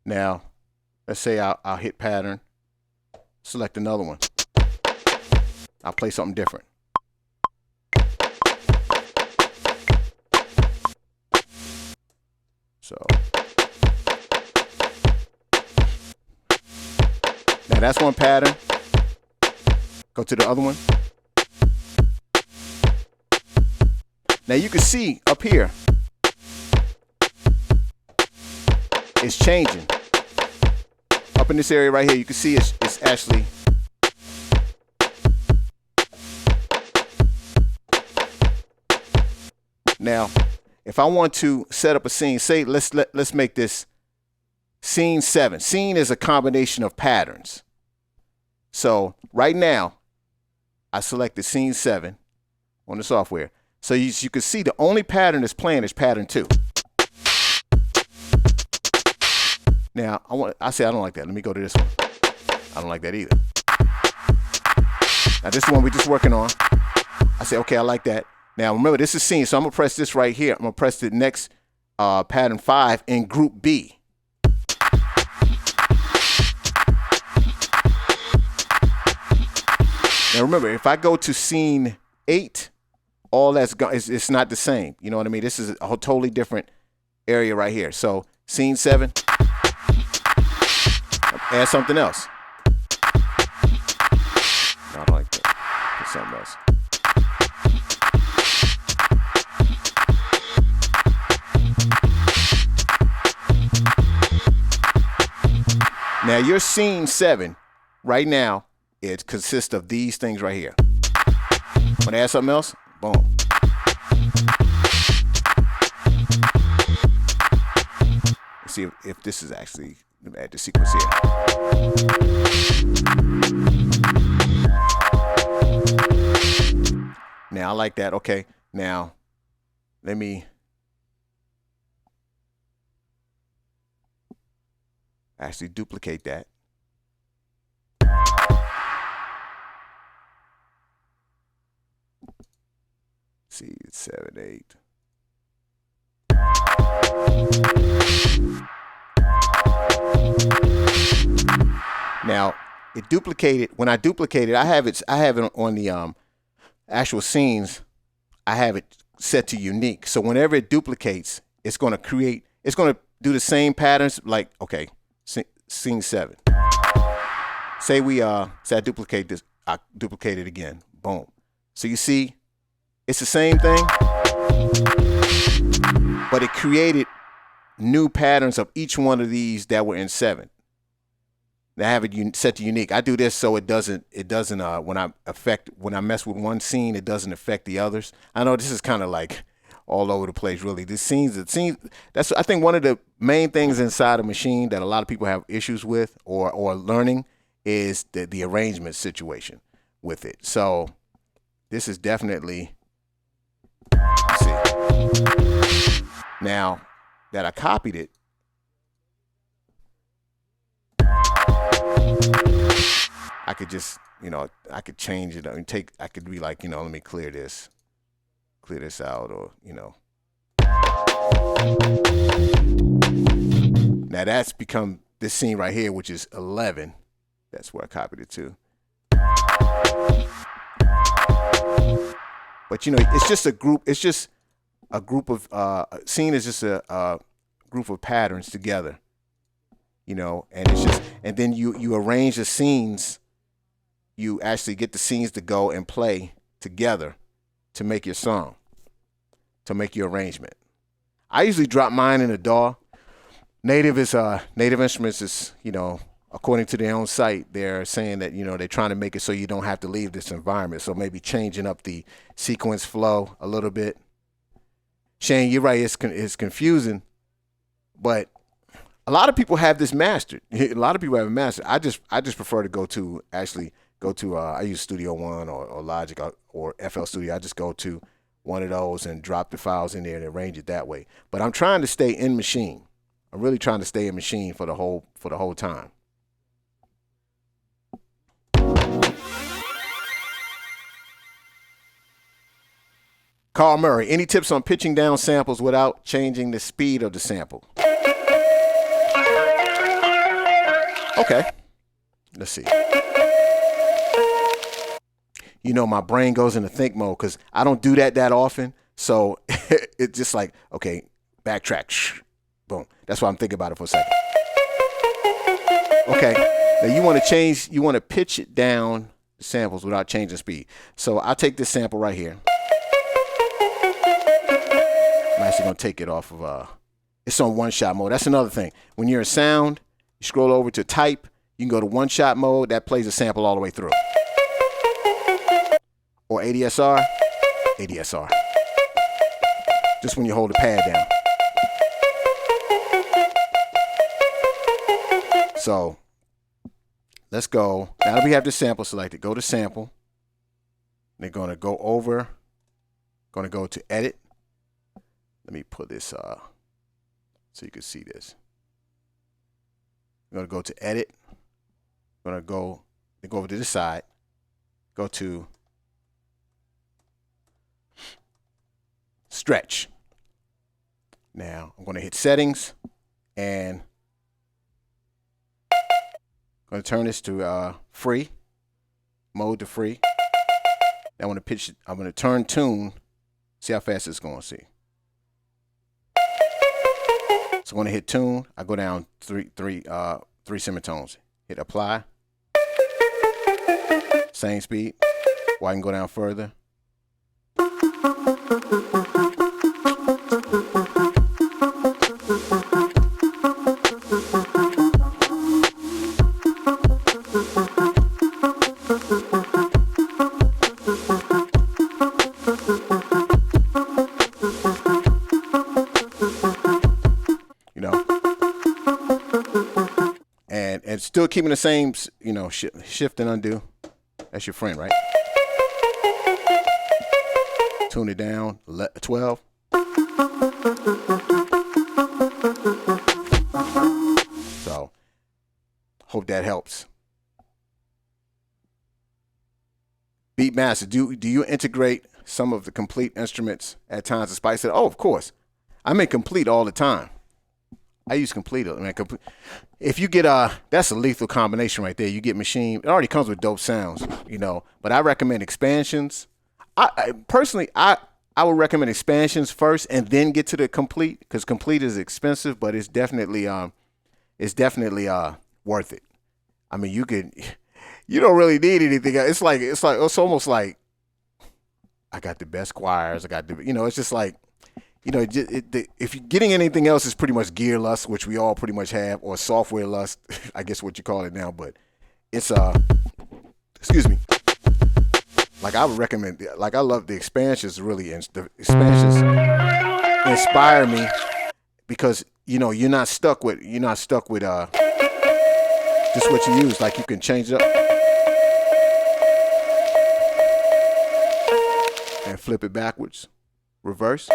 Now, let's say I'll hit pattern, select another one. I'll play something different. So, now that's one pattern. Go to the other one. Now you can see up here, it's changing. Up in this area right here, you can see it's actually now. If I want to set up a scene, say let's make this scene 7. Scene is a combination of patterns. So right now, I selected scene 7 on the software. So you can see the only pattern that's playing is pattern 2. Now I say I don't like that. Let me go to this one. I don't like that either. Now this is the one we're just working on. I say okay, I like that. Now remember, this is scene, so I'm gonna press this right here. I'm gonna press the next pattern 5 in group B. Now remember, if I go to scene 8, all that's gone, it's not the same. You know what I mean? This is a totally different area right here. So scene 7, add something else. No, I don't like that. Put something else. Now your scene 7 right now, it consists of these things right here. Want to add something else? Boom. Let's see if this is actually, let me add the sequence here. Now I like that. Okay. Now let me actually duplicate that. See, 7, 8. Now it duplicated. When I duplicate it, I have it on the actual scenes. I have it set to unique. So whenever it duplicates, it's going to create. It's going to do the same patterns. Like, okay, scene 7. Say I duplicate this. I duplicate it again. Boom. So you see, it's the same thing, but it created new patterns of each one of these that were in 7. I have it set to unique. I do this so it doesn't when I mess with one scene, it doesn't affect the others. I know this is kind of like all over the place, really. The scenes, that's, I think, one of the main things inside a machine that a lot of people have issues with or learning is the arrangement situation with it. So this is definitely, let's see. Now that I copied it, I could just, I could change it and I could be like, let me clear this out, or, Now that's become this scene right here, which is 11. That's where I copied it to. But it's just a group. It's just a group of scene is just a group of patterns together. And it's just, and then you arrange the scenes. You actually get the scenes to go and play together to make your song, to make your arrangement. I usually drop mine in a DAW. Native Instruments is, according to their own site, they're saying that, they're trying to make it so you don't have to leave this environment. So maybe changing up the sequence flow a little bit. Shane, you're right. It's confusing, but a lot of people have this mastered. A lot of people have it mastered. I just prefer to go to I use Studio One or Logic or FL Studio. I just go to one of those and drop the files in there and arrange it that way. But I'm trying to stay in Machine. I'm really trying to stay in Machine for the whole time. Carl Murray, any tips on pitching down samples without changing the speed of the sample? Okay, let's see. My brain goes into think mode because I don't do that often. So it's just like, okay, backtrack, boom. That's why I'm thinking about it for a second. Okay, now you want to pitch it down the samples without changing speed. So I'll take this sample right here. I'm actually going to take it off of, it's on one-shot mode. That's another thing. When you're in sound, you scroll over to type, you can go to one-shot mode. That plays the sample all the way through. Or ADSR, just when you hold the pad down. So let's go. Now that we have the sample selected, go to sample. They're going to go to edit. Let me put this so you can see this. I'm going to go to edit. I'm going to go over to this side. Go to stretch. Now I'm going to hit settings and I'm going to turn this to free mode to free. Now I'm going to turn tune. See how fast it's going. See. So I'm going to hit tune. I go down three semitones. Hit apply. Same speed. Or I can go down further. And still keeping the same, shift and undo. That's your friend, right? Tune it down, 12. So, hope that helps. Beatmaster, do you integrate some of the complete instruments at times to spice it? Oh, of course. I make complete all the time. I use complete. If you get that's a lethal combination right there. You get machine. It already comes with dope sounds, But I recommend expansions. I personally would recommend expansions first and then get to the complete, because complete is expensive, but it's definitely worth it. I mean, you don't really need anything. It's almost like I got the best choirs. I got it's just like. If you're getting anything else, it's pretty much gear lust, which we all pretty much have, or software lust, I guess what you call it now. But it's excuse me. Like I would recommend, I love the expansions. Really, the expansions inspire me because you're not stuck with just what you use. Like you can change it up and flip it backwards, reverse.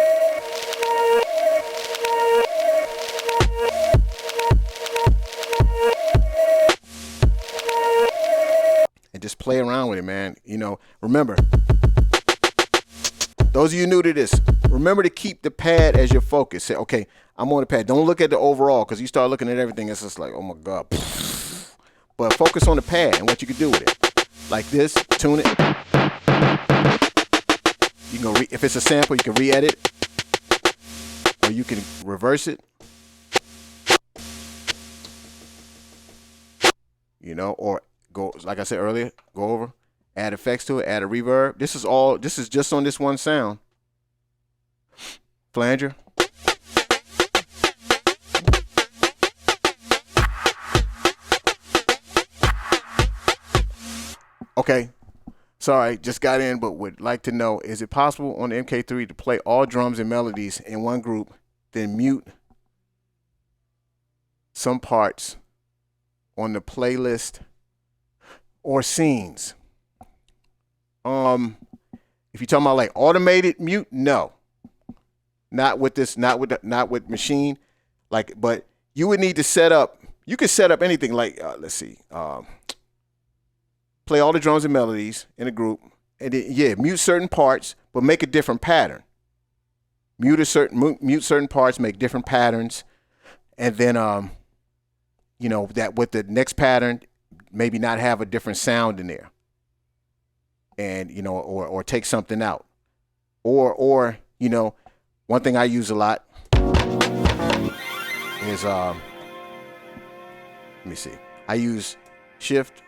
And just play around with it, man. Remember, those of you new to this, remember to keep the pad as your focus. Say, okay, I'm on the pad. Don't look at the overall, because you start looking at everything, it's just like, oh my God. But focus on the pad and what you can do with it. Like this, tune it. You can if it's a sample, you can re-edit, or you can reverse it. Or go, like I said earlier, go over, add effects to it, add a reverb. This is just on this one sound. Flanger. Okay. Sorry, just got in, but would like to know, is it possible on the MK3 to play all drums and melodies in one group, then mute some parts on the playlist or scenes? If you're talking about like automated mute, no. Not with this, not with machine. But you would need to set up, you could set up anything like, let's see, play all the drums and melodies in a group, and then, mute certain parts, but make a different pattern. Mute certain parts, make different patterns, and then that with the next pattern, maybe not have a different sound in there, and or take something out, or one thing I use a lot is let me see, I use shift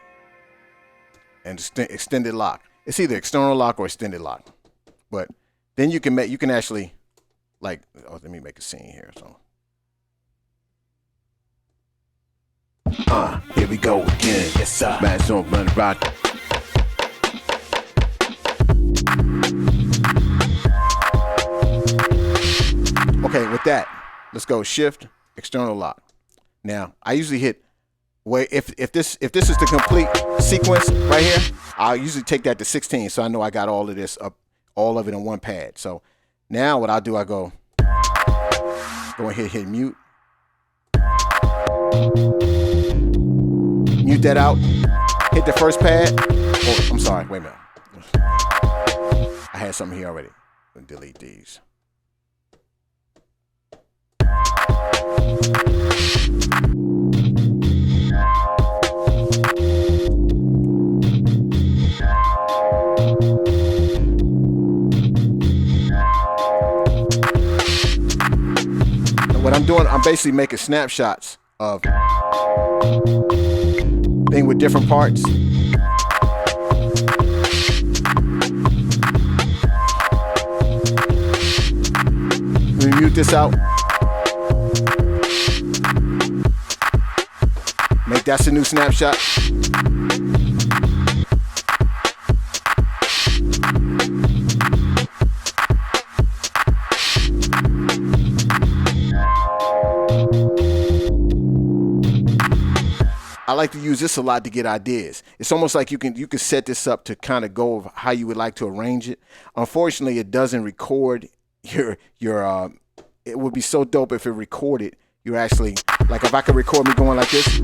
and extended lock. It's either external lock or extended lock, but then you can actually let me make a scene here. So here we go again. Yes, sir. Smash on, run, rock. Okay, with that, let's go shift, external lock. Now, I usually hit if this is the complete sequence right here, I'll usually take that to 16, so I know I got all of this up, all of it on one pad. So now what I'll do, I go ahead, hit mute. Mute that out. Hit the first pad. Oh, I'm sorry. Wait a minute. I had something here already. Delete these. What I'm doing, I'm basically making snapshots of thing with different parts. Let me mute this out. Make that's a new snapshot. I like to use this a lot to get ideas. It's almost like you can set this up to kind of go over how you would like to arrange it. Unfortunately, it doesn't record your it would be so dope if it recorded. You're actually, like if I could record me going like this.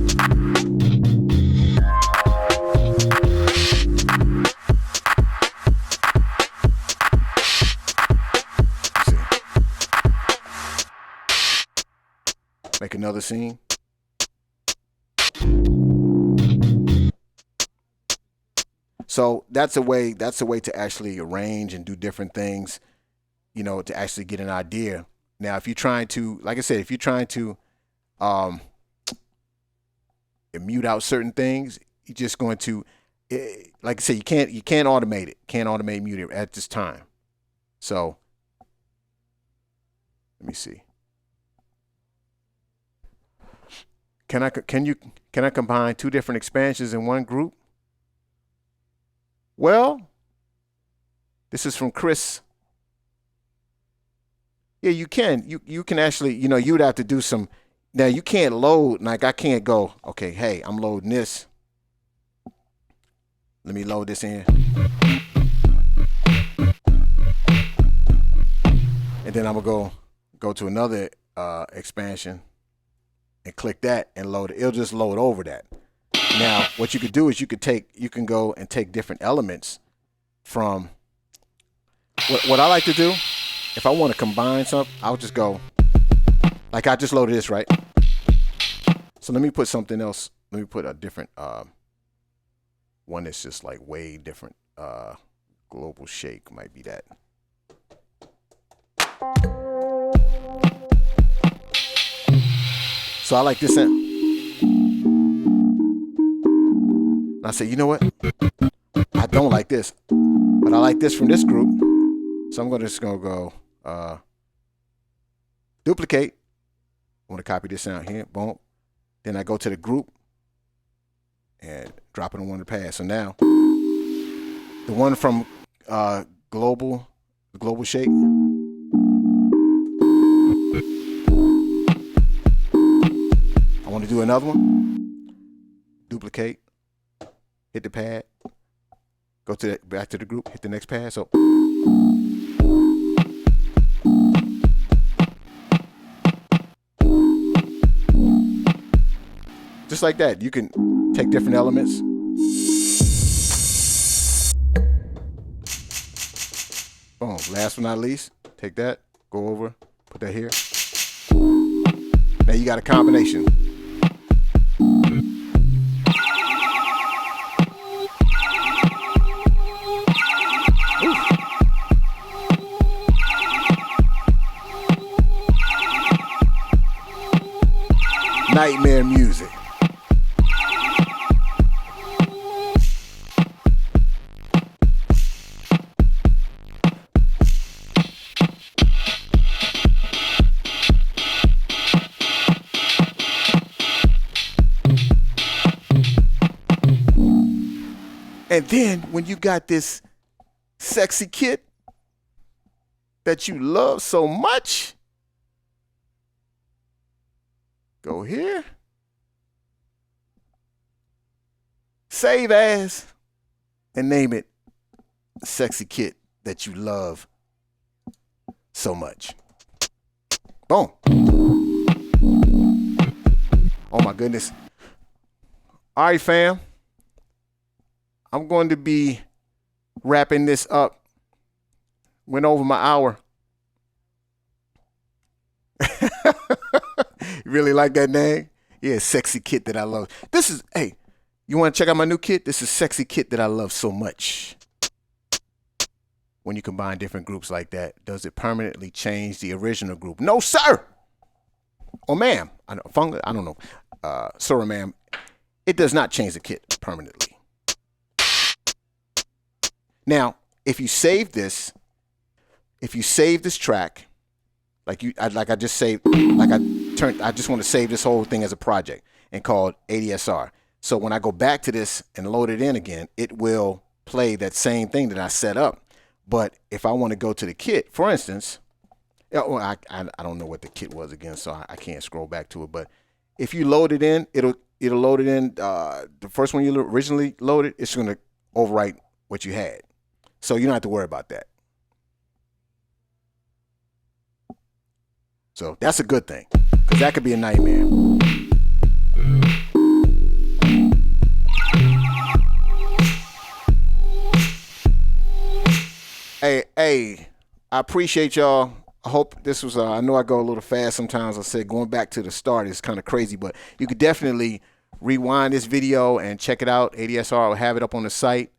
Make another scene. So that's a way to actually arrange and do different things, you know, to actually get an idea. Now, if you're trying to, like I said, if you're trying to mute out certain things, you're just going to, like I said, you can't automate it. Can't automate mute it at this time. So let me see. Can I combine two different expansions in one group? Well, this is from Chris. Yeah, you can. You can actually, you know, you would have to do some. Now you can't load, like I can't go, okay, hey, I'm loading this. Let me load this in. And then I'm gonna go to another expansion and click that and load it. It'll just load over that. Now, what you could do is you can go and take different elements from what I like to do. If I want to combine something, I'll just go, like I just loaded this, right? So let me put something else. Let me put a different one that's just like way different. Global shake might be that. So I like this. I say, you know what? I don't like this, but I like this from this group. So I'm just gonna go duplicate. I want to copy this out here. Boom. Then I go to the group and drop it on one of the pads. So now the one from global shake. I want to do another one. Duplicate. Hit the pad, go to back to the group, hit the next pad. So just like that, you can take different elements. Boom, last but not least, take that, go over, put that here. Now you got a combination. Nightmare music. And then when you got this sexy kid that you love so much, go here, save as, and name it Sexy Kit that you love so much. Boom. Oh my goodness. All right, fam. I'm going to be wrapping this up. Went over my hour. really like that name? Yeah, sexy kit that I love. This is, hey, you want to check out my new kit? This is sexy kit that I love so much. When you combine different groups like that, does it permanently change the original group? No, sir. Or ma'am. I don't know. Sir or ma'am. It does not change the kit permanently. Now, if you save this track, I just want to save this whole thing as a project and called ADSR. So when I go back to this and load it in again, it will play that same thing that I set up. But if I want to go to the kit, for instance, I don't know what the kit was again, so I can't scroll back to it. But if you load it in, it'll load it in. The first one you originally loaded, it's going to overwrite what you had. So you don't have to worry about that. So that's a good thing, because that could be a nightmare. Hey, I appreciate y'all. I hope this was, I know I go a little fast sometimes. I said going back to the start is kind of crazy, but you could definitely rewind this video and check it out. ADSR will have it up on the site.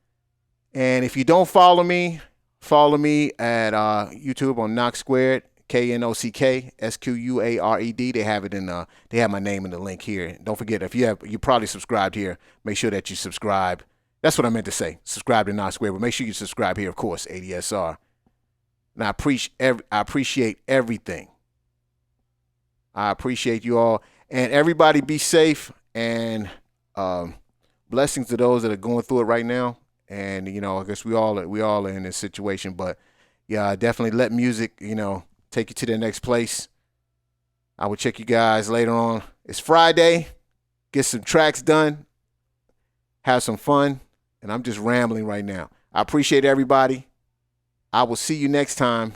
And if you don't follow me at YouTube on Knock Squared, KNOCKSQUARED. They have it in they have my name in the link here. Don't forget, if you probably subscribed here, make sure that you subscribe. That's what I meant to say. Subscribe to Knock Squared, but make sure you subscribe here, of course, ADSR. And I appreciate everything. I appreciate you all. And everybody be safe, and blessings to those that are going through it right now. And, I guess we all are in this situation, but yeah, definitely let music, take you to the next place. I will check you guys later on. It's Friday. Get some tracks done. Have some fun. And I'm just rambling right now. I appreciate everybody. I will see you next time.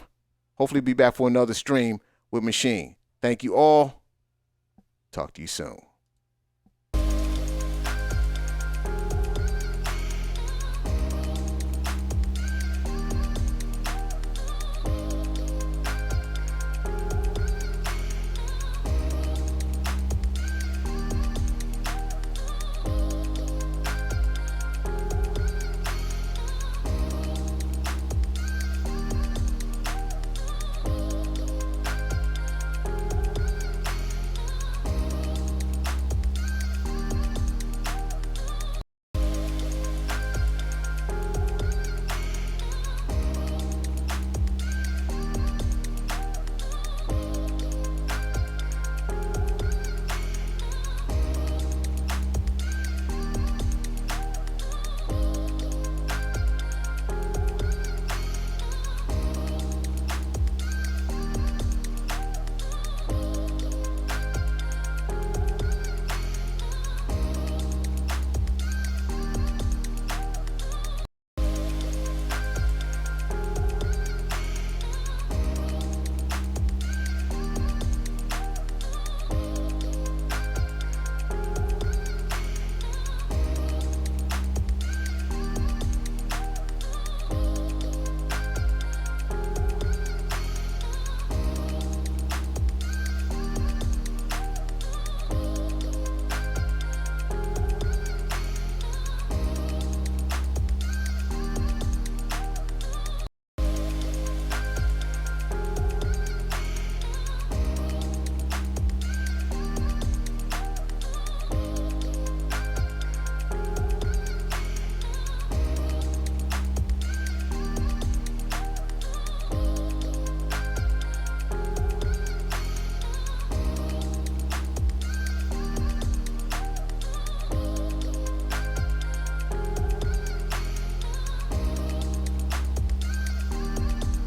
Hopefully be back for another stream with Machine. Thank you all. Talk to you soon.